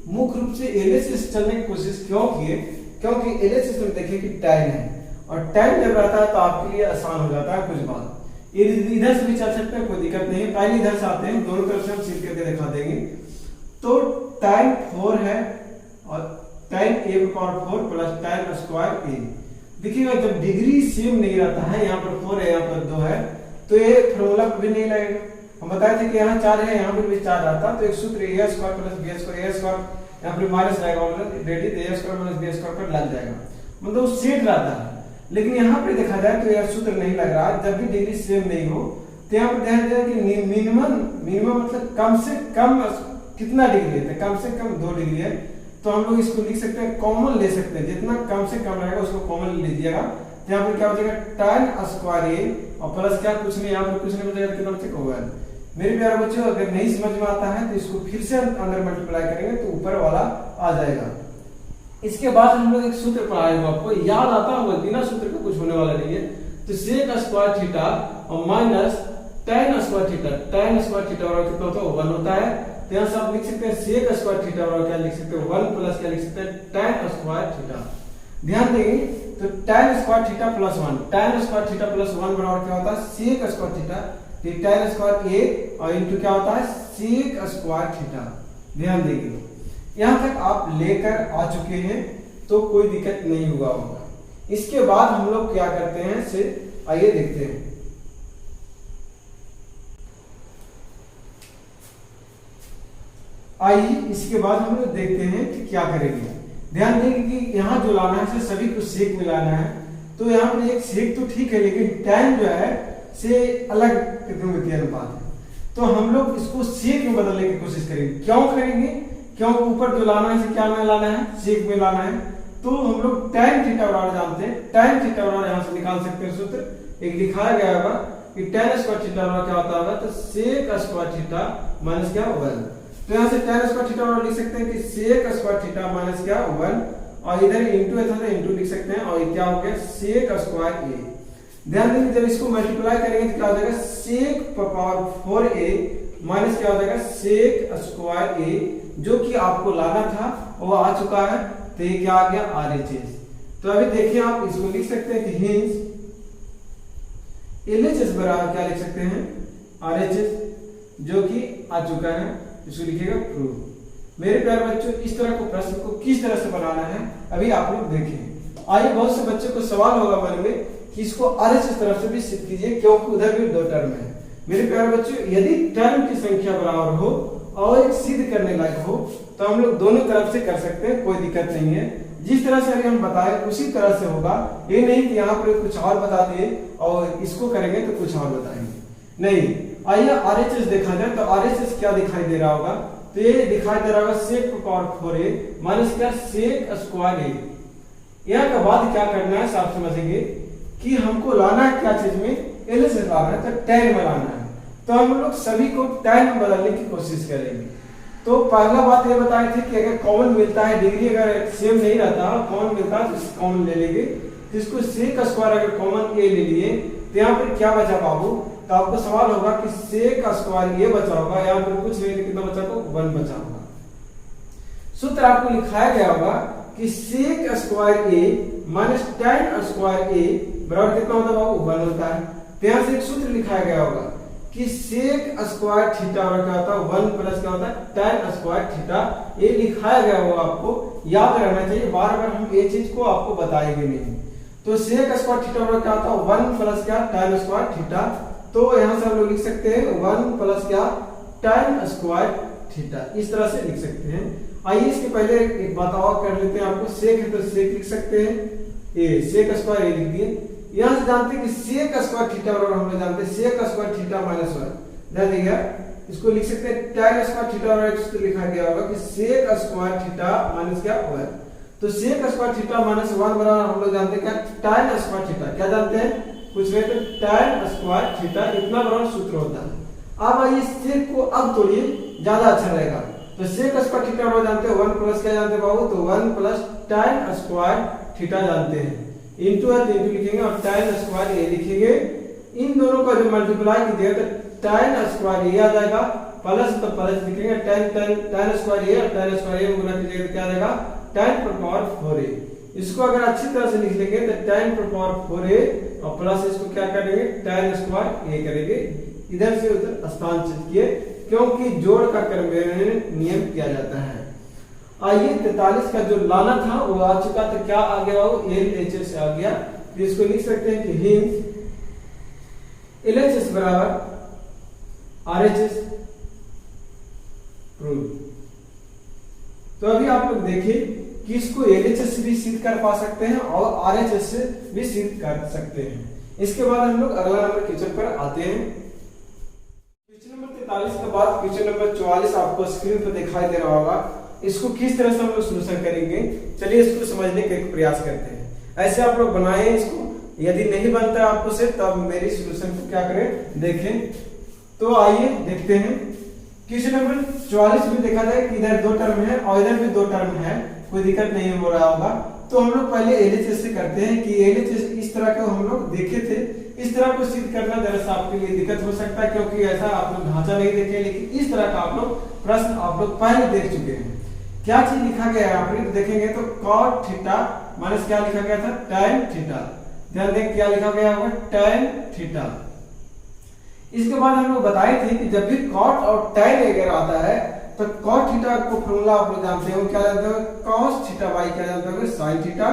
Speaker 1: मुख्य रूप से LHS से चलने की कोशिश क्यों किए, क्योंकि LHS में देखिए कि tan है और tan जब रहता है तो आपके लिए आसान हो जाता है कुछ बात। इधर से भी चल सकते हैं, कोई दिक्कत नहीं है। पहले इधर से आते हैं, दोनों तरफ से हम सीख करके दिखा देंगे। तो tan 4 है और tan a/4 plus tan square a। देखिएगा जब डिग्री सेम नहीं रहता है, यहाँ पर 4 है यहाँ पर 2 है, तो ये फॉर्मूला भी नहीं लगेगा। हम बताए थे कि यहाँ 4 है, यहाँ पर भी 4 आता, तो एक सूत्र a square plus b square, a square यहाँ पर माइनस रहेगा, मतलब ready a square plus b square पर लग जाएगा, मतलब सेट रहता है। लेकिन यहाँ पे देखा जाए तो यह सूत्र नहीं लग रहा, जब भी डिग्री सेम नहीं हो तो यहाँ पर ध्यान दें कि मिनिमम मतलब कम से कम कितना डिग्री है, कम से कम 2 डिग्री है, तो हम लोग इसको लिख सकते हैं, कॉमन ले सकते हैं, जितना कम से कम रहेगा उसको कॉमन ले लीजिएगा। तो यहाँ पर क्या हो जाएगा tan स्क्वायर a और प्लस क्या कुछ नहीं, यहाँ पर कुछ नहीं बचेगा, कितना बचेगा होगा। मेरे प्यारे बच्चों, अगर नहीं समझ में आता है तो इसको फिर से अंदर मल्टीप्लाई करेंगे तो ऊपर वाला आ जाएगा। इसके बाद हम लोग एक सूत्र पढ़ाए हुए, आपको याद आता होगा, बिना सूत्र के कुछ होने वाला नहीं है। तो sec स्क्वायर थीटा और minus tan square theta, tan square theta बराबर कितना होता है 1 होता है, तो यहाँ से आप लिख सकते हैं सेक स्क्वायर थीटा और क्या लिख सकते हैं 1 प्लस क्या लिख सकते हैं tan स्क्वायर थीटा। ध्यान देंगे तो tan square theta plus 1, tan square theta plus 1 बराबर क्या होता है सेक स्क्वायर थीटा, तो tan स्क्वायर a और इनटू क्या होता है सेक स्क्वायर थीटा। ध्यान देंगे यहाँ तक आप लेकर आ चुके हैं तो कोई दिक्कत नहीं होगा। इसके बाद हम लोग क्या करते हैं से आइए देखते हैं। आइए इसके बाद हम लोग देखते हैं कि क्या करेंगे। ध्यान देंगे कि यहाँ जो लाना है से सभी को सेक में लाना है, तो यहाँ पर एक सेक तो ठीक है लेकिन tan जो है से अलग त्रिकोणमितीय अनुपात है, तो हम लोग इसको सेक में बदलने की कोशिश करेंगे। क्यों करेंगे? क्योंकि ऊपर जो लाना है से क्या में लाना है सेक में लाना है, तो हम लोग tan थीटा बराबर जानते हैं, tan थीटा बराबर यहाँ से निकाल सकते हैं सूत्र एक दिखाया गया होगा कि tan स्क्वायर थीटा बराबर क्या होता होगा तो सेक स्क्वायर थीटा माइनस क्या 1। तो यहाँ से tan स्क्वायर थीटा बराबर लिख सकते हैं कि सेक स्क्वायर थीटा माइनस क्या 1 और इधर इंटू है तो इंटू लिख सकते हैं और ये क्या हो गया सेक स्क्वायर a। ध्यान देंगे जब इसको मल्टीप्लाई करेंगे तो क्या हो जाएगा सेक पावर 4a माइनस क्या हो जाएगा सेक स्क्वायर a, जो कि आपको लाना था वो आ चुका है, तो ये क्या आ गया RHS। तो अभी देखिए आप इसको लिख सकते हैं कि हिंस LHS बराबर क्या लिख सकते हैं RHS, जो कि आ चुका है, इसको लिखिएगा प्रूफ। मेरे प्यारे बच्चों इस तरह को प्रश्न को किस तरह से बनाना है अभी आप लोग देखें। आइए बहुत से बच्चों को सवाल होगा मन में कि इसको RHS तरफ से भी सिद्ध कीजिए क्योंकि उधर भी 2 टर्म है। मेरे प्यारे बच्चों यदि टर्म की संख्या बराबर हो और एक सिद्ध करने लायक हो तो हम लोग दोनों तरफ से कर सकते हैं, कोई दिक्कत नहीं है। जिस तरह से अभी हम बताए उसी तरह से होगा, ये नहीं कि यहाँ पर कुछ और बता दिए और इसको करेंगे तो कुछ और बताएंगे, नहीं। आइए RHS देखा जाए तो RHS क्या दिखाई दे रहा होगा, तो ये दिखाई दे रहा होगा सेक पावर 4a माइनस क्या सेक स्क्वायर a। यहाँ के बाद क्या करना है आप समझेंगे कि हमको लाना है क्या चीज में LHS लाना है, तो tan में लाना है, तो हम लोग सभी को tan में बदलने की कोशिश करेंगे। तो पहला बात ये बताए थे कि अगर कॉमन मिलता है डिग्री अगर सेम नहीं रहता कॉमन मिलता है तो कॉमन ले लेंगे, तो इसको सेक स्क्वायर अगर कॉमन a ले लिए तो यहाँ पर क्या बचा बाबू, तो आपको सवाल होगा कि सेक स्क्वायर ये बचा होगा, यहाँ पर कुछ नहीं कितना बचा होगा 1 बचा होगा। सूत्र आपको लिखाया गया होगा कि sec square a minus tan square a बराबर कितना होता है बाबू 1 होता है। तो यहाँ से एक सूत्र लिखाया गया होगा कि सेक स्क्वायर थीटा और क्या होता है 1 प्लस क्या होता है tan स्क्वायर थीटा। ये लिखाया गया होगा, आपको याद रहना चाहिए, बार बार हम ये चीज को आपको बताएंगे नहीं। तो सेक स्क्वायर थीटा और क्या होता है 1 प्लस क्या tan स्क्वायर थीटा, तो यहाँ से हम लोग लिख सकते हैं 1 प्लस क्या tan स्क्वायर थीटा, इस तरह से लिख सकते हैं। आइए इसके पहले एक बात और कर लेते हैं, आपको सेक है तो सेक लिख सकते हैं, ये सेक स्क्वायर ये लिख दिए। यहाँ से जानते हैं कि सेक स्क्वायर थीटा बराबर हम लोग जानते हैं सेक स्क्वायर थीटा माइनस 1, ध्यान देंगे इसको लिख सकते हैं tan स्क्वायर थीटा और एक सूत्र लिखा गया होगा कि सेक स्क्वायर थीटा माइनस क्या 1। तो सेक स्क्वायर थीटा माइनस 1 बराबर हम लोग जानते हैं क्या tan स्क्वायर थीटा, क्या जानते हैं कुछ नहीं तो tan स्क्वायर थीटा, इतना बराबर सूत्र होता है। अब आइए सेक को अब तोड़िए ज्यादा अच्छा रहेगा। तो सेक स्क्वायर थीटा बराबर जानते हैं 1 प्लस क्या जानते हैं बाबू, तो 1 प्लस tan स्क्वायर थीटा जानते हैं, इंटू है तो इंटू लिखेंगे और tan स्क्वायर ये लिखेंगे। इन दोनों का जो मल्टीप्लाई कीजिएगा तो tan स्क्वायर ये आ जाएगा, प्लस तो प्लस लिखेंगे tan स्क्वायर ये और tan स्क्वायर ये गुना कीजिएगा तो क्या आ जाएगा tan पर पावर 4a। इसको अगर अच्छी तरह से लिख लेंगे तो tan पर पावर 4a और प्लस इसको क्या करेंगे tan स्क्वायर a करेंगे, इधर से उधर स्थानांतरित किए क्योंकि जोड़ का क्रम नियम किया जाता है। आइए 43 का जो लाना था वो आ चुका, तो क्या आ गया वो LHS आ गया। तो इसको लिख सकते हैं कि हिंस LHS बराबर RHS प्रूफ। तो अभी आप लोग देखिए कि इसको LHS से भी सिद्ध कर पा सकते हैं और RHS से भी सिद्ध कर सकते हैं। इसके बाद हम लोग अगला नंबर क्वेश्चन पर आते हैं। क्वेश्चन नंबर 43 के बाद क्वेश्चन नंबर 44 आपको स्क्रीन पर दिखाई दे रहा होगा। इसको किस तरह से हम लोग सोल्यूशन करेंगे, चलिए इसको समझने का एक प्रयास करते हैं। ऐसे आप लोग बनाएं इसको, यदि नहीं बनता है आपको से तब मेरी सोल्यूशन को क्या करें देखें। तो आइए देखते हैं क्वेश्चन नंबर 44 में देखा जाए कि इधर 2 टर्म है और इधर भी 2 टर्म है, कोई दिक्कत नहीं हो रहा होगा। तो हम लोग पहले LHS से करते हैं कि LHS इस तरह का हम लोग देखे थे, इस तरह को सिद्ध करना जरा सा आपके लिए दिक्कत हो सकता है, क्योंकि ऐसा आप लोग ढांचा नहीं देखे, लेकिन इस तरह का आप लोग प्रश्न आप लोग पहले देख चुके हैं। क्या चीज लिखा गया है आप देखेंगे तो cot थीटा माइनस क्या लिखा गया था, tan थीटा। ध्यान दें क्या लिखा गया होगा, tan थीटा। इसके बाद हम लोग बताए थे कि जब भी cot और tan वगैरह आता है तो cot थीटा को फॉर्मूला आप लोग जानते हो, क्या जानते हो, cos थीटा बाई क्या जानते हो, sin थीटा।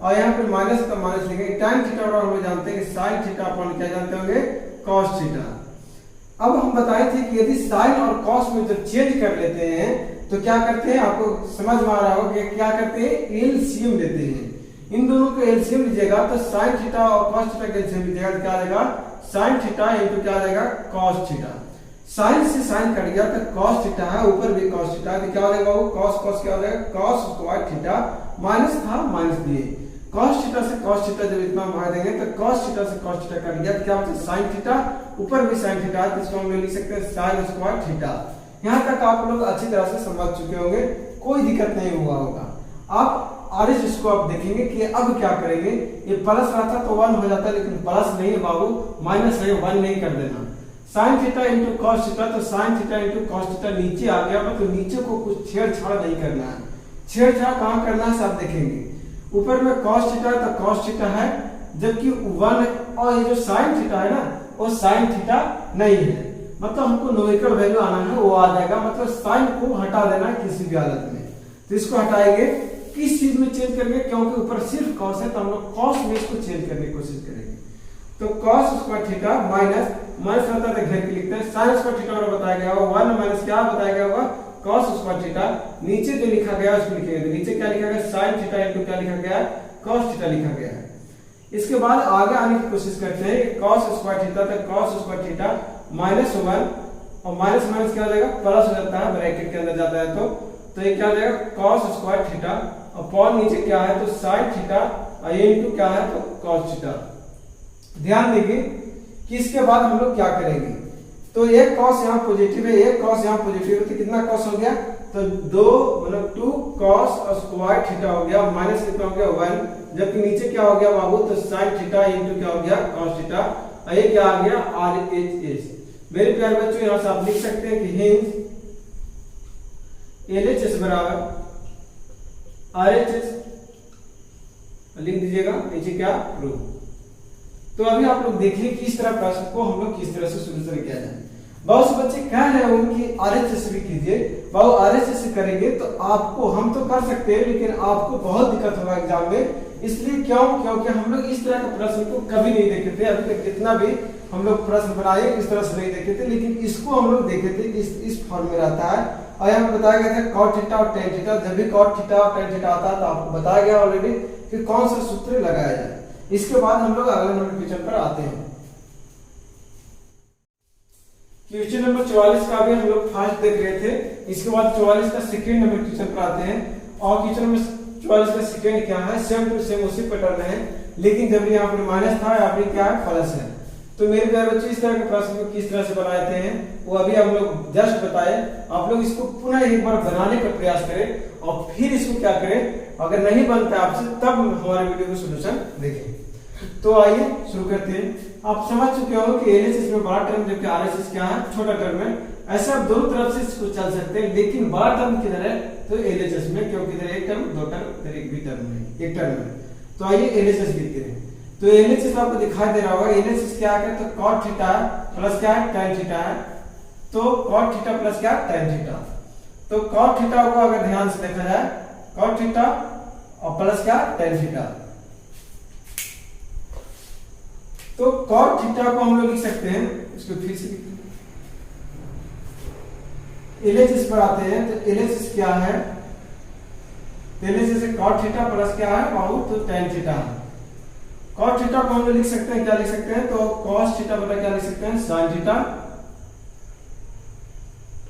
Speaker 1: और यहाँ पे माइनस का माइनस लिखेंगे, tan थीटा और हम लोग जानते हैं कि sin थीटा अपन क्या जानते होंगे, cos थीटा। अब हम बताए थे कि यदि sin और cos में जब चेंज कर लेते हैं तो क्या करते हैं, आपको समझ में आ रहा होगा कि क्या करते हैं, एलसीएम लेते हैं। इन दोनों को एलसीएम लीजिएगा तो sin थीटा और cos थीटा का एलसीएम लीजिएगा तो क्या आ जाएगा, sin थीटा इनटू क्या आ जाएगा, cos थीटा। sin से sin कट गया तो cos थीटा है, ऊपर भी cos थीटा है, तो क्या हो जाएगा वो cos cos क्या हो जाएगा, cos स्क्वायर थीटा, माइनस था माइनस दिए, cos थीटा से cos थीटा जब इतना भाग देंगे तो cos थीटा से cos थीटा कट गया तो क्या बचा, sin थीटा, ऊपर भी sin थीटा है तो इसको हम लिख सकते हैं sin स्क्वायर थीटा। यहाँ तक आप लोग अच्छी तरह से समझ चुके होंगे, कोई दिक्कत नहीं हुआ होगा। आप आरएच इसको आप देखेंगे कि अब क्या करेंगे, ये प्लस रहता तो 1 हो जाता, लेकिन प्लस नहीं है बाबू, माइनस है, 1 नहीं कर देना। sin theta into cos theta, तो sin theta into cos theta नीचे आ गया, तो नीचे को कुछ छेड़छाड़ नहीं करना है। छेड़छाड़ कहाँ करना है सब देखेंगे। ऊपर में cos थीटा तो cos थीटा है, जबकि 1 और ये जो sin थीटा है ना वो sin थीटा नहीं है, मतलब हमको न्यूमेरिकल वैल्यू आना है, वो आ जाएगा, मतलब साइन को हटा देना किसी भी हालत में। तो इसको हटाएंगे, किस चीज में चेंज करेंगे, क्योंकि ऊपर सिर्फ cos है तो हम लोग cos में इसको चेंज करने की कोशिश करेंगे। तो cos square theta minus minus रहता है घेर के लिखते हैं, sin स्क्वायर थीटा और बताया गया होगा 1 माइनस क्या बताया गया होगा, cos स्क्वायर थीटा। नीचे जो लिखा गया उसको लिखेंगे, तो नीचे क्या लिखा गया, sin थीटा इनटू क्या लिखा गया, cos थीटा लिखा गया है। इसके बाद आगे आने की कोशिश करते हैं, cos स्क्वायर थीटा तो cos स्क्वायर थीटा माइनस 1 और माइनस माइनस क्या हो जाएगा, प्लस हो जाता है, ब्रैकेट के अंदर जाता है तो ये क्या हो जाएगा, cos स्क्वायर थीटा और पॉन नीचे क्या है तो sin थीटा और ये इनटू क्या है तो cos थीटा। ध्यान देंगे कि इसके बाद हम लोग क्या करेंगे, तो एक cos यहाँ पॉजिटिव है, एक cos यहाँ पॉजिटिव है, तो कितना cos हो गया, तो 2 मतलब 2 cos स्क्वायर थीटा हो गया, माइनस कितना हो गया 1, जबकि नीचे क्या हो गया बाबू, तो sin थीटा इनटू क्या हो गया cos थीटा, और ये क्या आ गया RHS। मेरे प्यारे बच्चों यहां से आप लिख सकते हैं कि हिंज LHS बराबर RHS लिख दीजिएगा, नीचे क्या प्रूफ। तो अभी आप लोग देखिए कि इस तरह प्रश्न को हम लोग किस तरह से सोल्यूशन किया जाए। बहुत से बच्चे कह रहे होंगे कि RHS भी कीजिए, बाबू RHS से करेंगे तो आपको, हम तो कर सकते हैं लेकिन आपको बहुत दिक्कत होगा एग्जाम में। इसलिए क्यों, क्योंकि हम लोग इस तरह का प्रश्न को कभी नहीं देखे थे, अभी तक जितना भी हम लोग प्रश्न बनाए इस तरह से नहीं देखे थे, लेकिन इसको हम लोग देखे थे, इस फॉर्म में रहता है। और यहाँ बताया गया था cot थीटा और tan थीटा, जब भी cot थीटा और tan थीटा आता है तो आपको बताया गया ऑलरेडी कि कौन सा सूत्र लगाया जाए। इसके बाद हम लोग अगले नंबर क्वेश्चन पर आते हैं। क्वेश्चन नंबर 44 का भी हम लोग फर्स्ट देख रहे थे, इसके बाद 44 का सेकंड नंबर क्वेश्चन पर आते हैं। और क्वेश्चन नंबर 44 का सेकंड क्या है, सेम टू सेम उसी पैटर्न है, लेकिन जब यहाँ पर माइनस था यहाँ पर क्या है प्लस है। तो मेरे प्यारे बच्चों इस तरह के प्रश्न को किस तरह से बनाते हैं वो अभी हम लोग जस्ट बताए, आप लोग इसको पुनः एक बार बनाने का प्रयास करें और फिर इसको क्या करें, अगर नहीं बनता आपसे तब हमारे वीडियो का सॉल्यूशन देखें। तो आइए शुरू करते हैं। आप समझ चुके हो कि LHS में बड़ा टर्म जबकि RHS क्या है छोटा टर्म है, ऐसे आप दोनों तरफ से इसको चल सकते हैं, लेकिन बड़ा टर्म किधर है तो LHS में, क्योंकि इधर एक टर्म दो टर्म इधर एक भी टर्म है, एक टर्म है। तो आइए LHS लिखते हैं। तो LHS आपको दिखाई दे रहा होगा, LHS क्या है तो cot थीटा प्लस क्या है tan थीटा है, तो cot थीटा प्लस क्या tan थीटा। तो cot थीटा को अगर ध्यान से देखा जाए cot थीटा और प्लस क्या tan थीटा, तो cot थीटा को हम लोग लिख सकते हैं, इसको फिर से लिखते हैं। LHS पर आते हैं तो LHS क्या है, LHS से cot थीटा प्लस क्या है बाबू तो tan थीटा। cot थीटा को हम लोग लिख सकते हैं, क्या लिख सकते हैं तो cos थीटा बटा क्या लिख सकते हैं sin थीटा,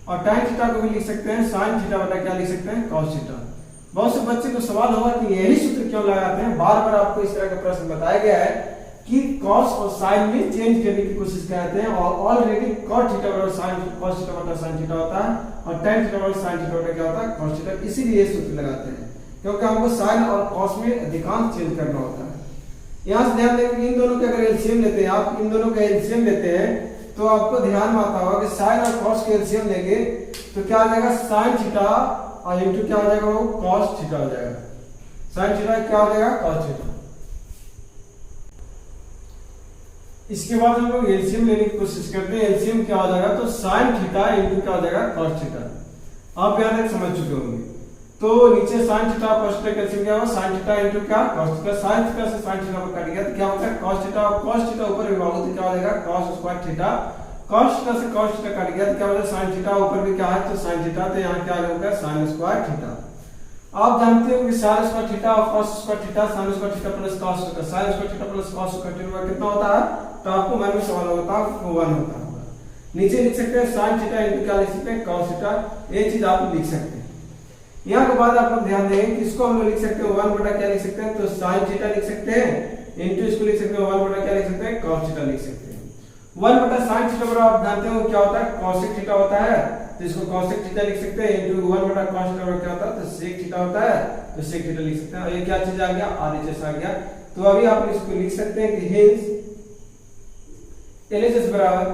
Speaker 1: और tan थीटा को भी लिख सकते हैं sin थीटा बटा क्या लिख सकते हैं cos थीटा। बहुत से बच्चे को सवाल होगा कि यही सूत्र क्यों लगाते हैं, बार बार आपको इस तरह का प्रश्न बताया गया है कि cos और sin में चेंज करने की कोशिश करते हैं, और ऑलरेडी cot थीटा बराबर sin cos थीटा बटा sin थीटा होता है और tan थीटा बराबर sin थीटा बटा क्या होता है cos थीटा। इसीलिए ये सूत्र लगाते हैं क्योंकि हमको sin और cos में अधिकांश चेंज करना होता है। यहाँ से ध्यान देंगे इन दोनों के अगर एलसीएम लेते हैं, आप इन दोनों का एलसीएम लेते हैं तो आपको ध्यान में आता होगा कि साइन और कॉस के एलसीएम लेंगे तो क्या आ जाएगा साइन थीटा और इनटू क्या हो जाएगा वो कॉस थीटा हो जाएगा। साइन थीटा क्या हो जाएगा कॉस थीटा। इसके बाद हम लोग एलसीएम लेने की कोशिश करते हैं। एलसीएम क्या हो जाएगा तो साइन थीटा इनटू क्या हो जाएगा कॉस थीटा। आप यहां तक समझ चुके होंगे। तो नीचे sin थीटा cos थीटा का एलसीएम क्या होगा sin थीटा इनटू क्या cos थीटा। sin थीटा से sin थीटा पर काट गया तो क्या होता है cos थीटा और cos थीटा ऊपर विभाग तो क्या हो जाएगा cos square theta. cos theta से cos थीटा काट गया तो क्या होगा sin थीटा ऊपर भी क्या है तो sin थीटा तो यहां क्या होगा sin स्क्वायर थीटा। आप जानते हो कि sin स्क्वायर थीटा और cos square theta sin square theta plus cos theta sin square theta plus cos square theta कितना होता है तो आपको मन में सवाल होता है 1 होता होगा। नीचे लिख सकते हैं sin थीटा इनटू क्या लिख सकते हैं cos थीटा। ये चीज आप लिख सकते हैं। यहाँ के बाद आप लोग ध्यान देंगे कि इसको हम लोग लिख सकते हैं 1 बटा क्या लिख सकते हैं तो sin थीटा लिख सकते हैं इनटू इसको लिख सकते हैं 1 बटा क्या लिख सकते हैं cos थीटा लिख सकते हैं। 1 बटा sin थीटा बराबर आप जानते हो क्या होता है cosec थीटा होता है तो इसको cosec थीटा लिख सकते हैं इनटू 1 बटा cos थीटा बराबर क्या होता है तो sec थीटा होता है तो sec थीटा लिख सकते हैं। और ये क्या चीज आ गया RHS आ गया। तो अभी आप इसको लिख सकते हैं कि hence LHS बराबर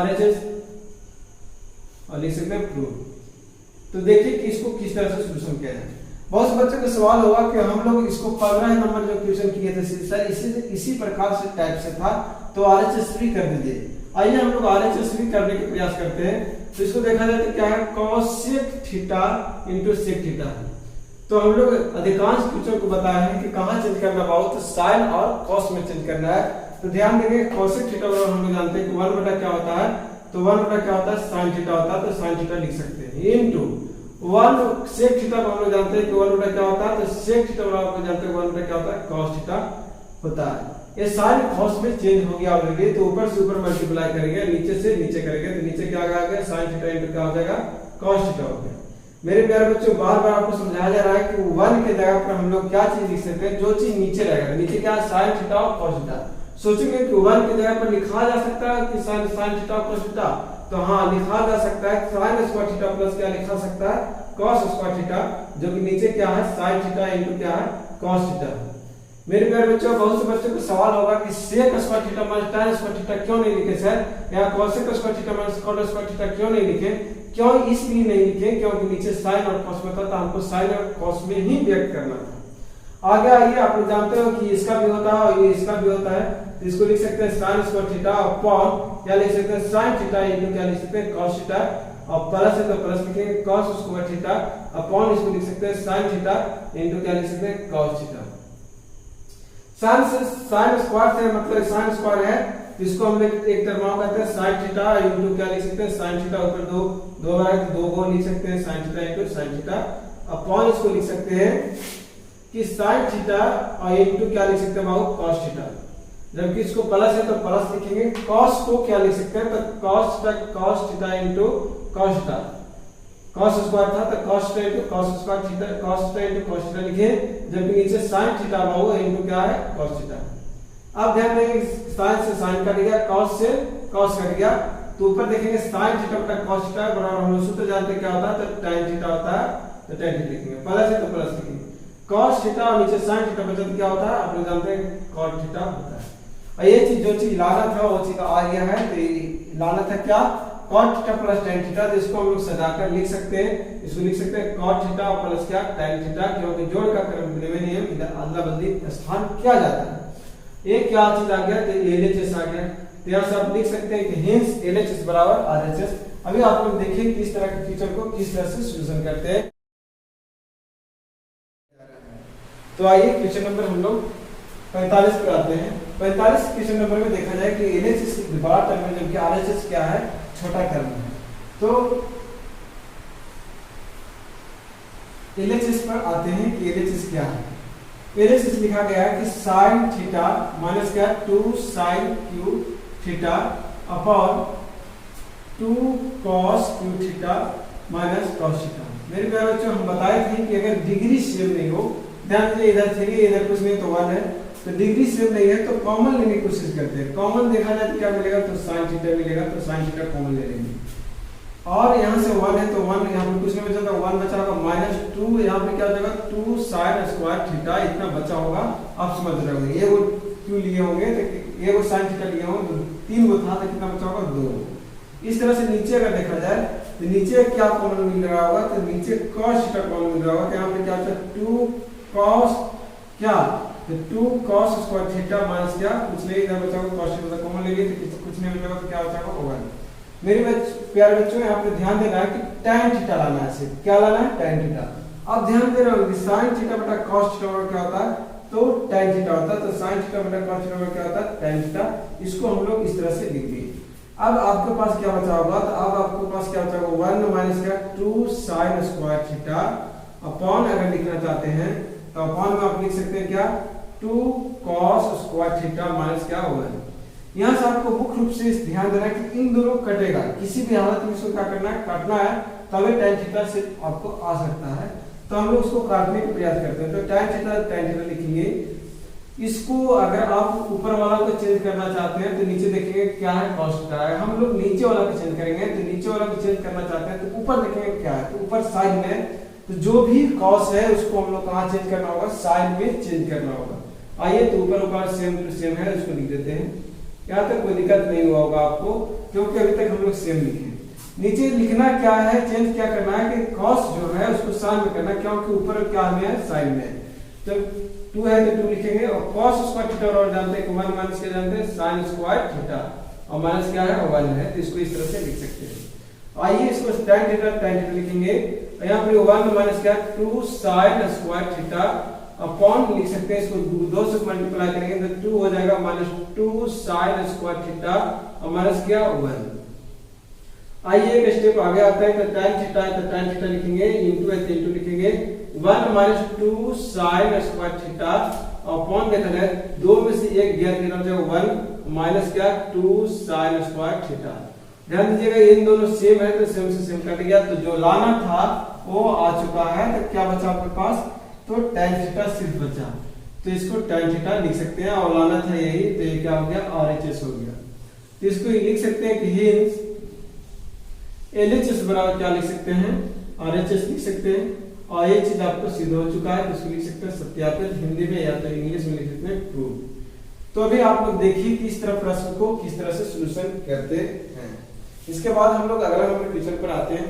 Speaker 1: RHS और लिख सकते हैं प्रूव। तो देखिए कि इसको किस तरह से सॉल्यूशन किया जाए। बहुत से बच्चों का सवाल होगा कि हम लोग इसको 15 नंबर जो क्वेश्चन किए थे सर इसी प्रकार से टाइप से था तो RHS भी कर दीजिए। आइए हम लोग RHS भी करने के प्रयास करते हैं। तो इसको देखा जाए तो क्या है cosec theta into sec theta है। तो हम लोग अधिकांश क्वेश्चन को बताया है कि कहां चेंज करना पाओ तो sin और cos में चेंज करना है। तो ध्यान देंगे cosec थीटा बराबर हम लोग जानते हैं कि 1 बटा क्या होता है तो 1 बटा क्या होता है sin थीटा होता है तो sin थीटा लिख सकते हैं इनटू 1 sec थीटा को हम लोग जानते हैं कि 1 बटा क्या होता है तो sec थीटा बराबर आप लोग जानते हैं 1 बटा क्या होता है cos थीटा होता है। ये sin cos में चेंज हो गया ऑलरेडी तो ऊपर से ऊपर मल्टीप्लाई करेंगे नीचे से नीचे करेंगे तो नीचे क्या आ गया sin थीटा इनटू क्या हो जाएगा cos थीटा हो गया। मेरे प्यारे बच्चों बार बार आपको समझाया जा रहा है कि 1 के जगह पर हम लोग क्या चीज लिख सकते हैं जो चीज नीचे रहेगा नीचे क्या sin थीटा और cos थीटा। सोचेंगे कि 1 की जगह पर लिखा जा सकता है कि sin थीटा cos थीटा तो हाँ लिखा जा सकता है sin स्क्वायर थीटा प्लस क्या लिखा सकता है cos स्क्वायर थीटा जो कि नीचे क्या है sin थीटा इनटू क्या है cos थीटा। मेरे प्यारे बच्चों बहुत से बच्चों को सवाल होगा कि sec square theta minus tan square theta क्यों नहीं लिखे सर या cosec square theta minus cot square theta क्यों नहीं लिखे। क्यों इसलिए नहीं लिखे क्योंकि नीचे sin और cos में था तो हमको sin और cos में ही व्यक्त करना था। आगे आइए आप लोग जानते हो कि इसका भी होता है और ये इसका भी होता है तो इसको लिख सकते हैं sin स्क्वायर थीटा अपॉन क्या लिख सकते हैं sin थीटा इनटू क्या लिख सकते हैं cos थीटा और प्लस है तो प्लस लिखेंगे cos स्क्वायर थीटा अपॉन इसको लिख सकते हैं sin थीटा इनटू क्या लिख सकते हैं cos थीटा। sin स्क्वायर से मतलब sin स्क्वायर है तो इसको हम एक टर्म कहते हैं sin थीटा इनटू क्या लिख सकते हैं sin थीटा ऊपर दो बार तो 2 को लिख सकते हैं sin theta into sin theta upon इसको लिख सकते हैं कि sin थीटा और इनटू क्या लिख सकते हैं बाबू cos थीटा। जबकि इसको प्लस है तो प्लस लिखेंगे cos को क्या लिख सकते हैं तो cos theta into cos theta cos square था तो cos theta into cos square theta cos theta into cos theta लिखे जबकि नीचे sin थीटा बाबू इनटू क्या है cos थीटा। अब ध्यान देंगे sin से sin कट गया cos से cos कट गया तो ऊपर देखेंगे sin थीटा बटा cos थीटा बराबर हम लोग सूत्र जानते हैं क्या होता है तो tan थीटा होता है तो tan थीटा लिखेंगे प्लस है तो प्लस लिखेंगे cos थीटा और नीचे sin थीटा बचा तो क्या होता है आप लोग जानते हैं cot थीटा होता है। और ये चीज जो चीज लाना था वो चीज आ गया है तो लाना था क्या cot theta plus tan theta तो इसको हम लोग सजाकर लिख सकते हैं इसको लिख सकते हैं cot थीटा प्लस क्या tan थीटा क्योंकि जोड़ का क्रम नियम इधर अदला बदली स्थान किया जाता है। एक क्या चीज आ गया तो LHS आ गया तो यहां से आप लिख सकते हैं कि hence LHS बराबर RHS। अभी आप लोग देखिए किस तरह के फीचर को किस तरह से सॉल्यूशन करते हैं। तो आइए क्वेश्चन नंबर हम लोग 45 पर आते हैं। 45 क्वेश्चन नंबर में देखा जाए कि LHS बड़ा टर्म है जबकि RHS क्या है छोटा टर्म है। तो LHS पर आते हैं कि LHS क्या है। LHS लिखा गया है कि sin थीटा माइनस क्या 2 sin q theta upon 2 cos q theta minus cos theta. मेरे प्यारे बच्चों हम बताए थे कि अगर डिग्री सेम नहीं हो ध्यान दीजिए इधर 3 इधर कुछ नहीं तो 1 है तो डिग्री सेम नहीं है तो कॉमन लेने की कोशिश करते हैं। कॉमन देखा जाए तो क्या मिलेगा तो sin थीटा मिलेगा तो sin थीटा कॉमन ले लेंगे। और यहाँ से 1 है तो 1 यहाँ पे कुछ नहीं बचा तो 1 बचा होगा -2, यहाँ पे क्या हो जाएगा 2 sin स्क्वायर थीटा इतना बचा होगा। आप समझ रहे होंगे ये वो क्यों लिए होंगे, तो ये वो sin थीटा लिए होंगे, 3 वो था तो कितना बचा होगा 2। इस तरह से नीचे अगर देखा जाए तो नीचे क्या कॉमन मिल रहा होगा, तो नीचे cos थीटा कॉमन मिल रहा होगा। यहाँ पे क्या होता है 2 cos क्या, तो 2 cos स्क्वायर थीटा माइनस क्या कुछ नहीं, इधर बचा होगा cos थीटा कॉमन ले लिए तो कुछ नहीं बचेगा तो क्या बचा होगा 1। मेरे प्यारे बच्चों यहाँ पे ध्यान देना है कि tan थीटा लाना है, सिर्फ क्या लाना है tan थीटा। अब ध्यान दे रहे हो कि sin थीटा बटा cos थीटा क्या होता है, तो tan थीटा होता है, तो sin थीटा बटा cos थीटा क्या होता है tan थीटा। इसको हम लोग इस तरह से लिख दिए। अब आपके पास क्या बचा होगा, तो अब आपके पास क्या बचा होगा 1 माइनस क्या 2 sin स्क्वायर थीटा अपॉन, अगर लिखना चाहते हैं तो अपॉन में आप लिख सकते हैं क्या 2 cos स्क्वायर थीटा माइनस क्या होगा। यहाँ से आपको मुख्य रूप से ध्यान देना है कि इन दोनों कटेगा, किसी भी हालत में इसको क्या करना है काटना है, तभी tan थीटा से आपको आ सकता है। तो हम लोग उसको काटने का प्रयास करते हैं, तो tan थीटा लिखेंगे। इसको अगर आप ऊपर वाला को चेंज करना चाहते हैं तो नीचे देखेंगे क्या है cos थीटा है, हम लोग नीचे वाला को चेंज करेंगे, तो नीचे वाला को चेंज करना चाहते हैं तो ऊपर देखेंगे क्या है, तो ऊपर साइन में, तो जो भी cos है उसको हम लोग कहाँ चेंज करना होगा, साइन में चेंज करना होगा। आइए तो ऊपर सेम टू सेम है, उसको लिख देते हैं। यहाँ तक कोई दिक्कत नहीं हुआ होगा आपको, क्योंकि अभी तक हम लोग सेम लिखे। नीचे लिखना क्या है, चेंज क्या करना है कि cos जो है उसको साइन में करना है, क्योंकि ऊपर क्या में है साइन में। तो 2 है तो 2 लिखेंगे, और cos स्क्वायर थीटा और जानते हैं कि 1 माइनस क्या जानते हैं sin स्क्वायर थीटा, और माइनस क्या है 1 है, तो इसको इस तरह से लिख सकते हैं। आइए इसको tan थीटा लिखेंगे, यहाँ पे 1 माइनस क्या 2 sin स्क्वायर थीटा अपॉन लिख सकते हैं, इसको 2 से मल्टीप्लाई करेंगे तो 2 हो जाएगा -2 sin स्क्वायर थीटा और माइनस क्या 1। आइए एक स्टेप आगे आता है, तो tan थीटा है तो tan थीटा लिखेंगे, इनटू है तो इनटू लिखेंगे, 1 -2 sin स्क्वायर थीटा अपॉन देखा जाए 2 में से 1 गया देना जाएगा 1 माइनस क्या 2 sin स्क्वायर थीटा। ध्यान दीजिएगा इन दोनों सेम है तो सेम से सेम कट गया, तो जो लाना था वो आ चुका है, तो क्या बचा आपके पास, तो tan थीटा सिर्फ बचा, तो इसको tan थीटा लिख सकते हैं, और लाना था यही, तो ये क्या हो गया RHS हो गया। तो इसको लिख सकते हैं कि हिंस LHS बराबर क्या लिख सकते हैं, RHS लिख सकते हैं, और ये चीज आपको सिद्ध हो चुका है, तो इसको लिख सकते हैं सत्यापित, हिंदी में या तो इंग्लिश में लिख सकते हैं प्रूव। तो अभी आप लोग देखिए कि इस तरह प्रश्न को किस तरह से सोल्यूशन करते हैं। इसके बाद हम लोग अगला नंबर क्वेश्चन पर आते हैं।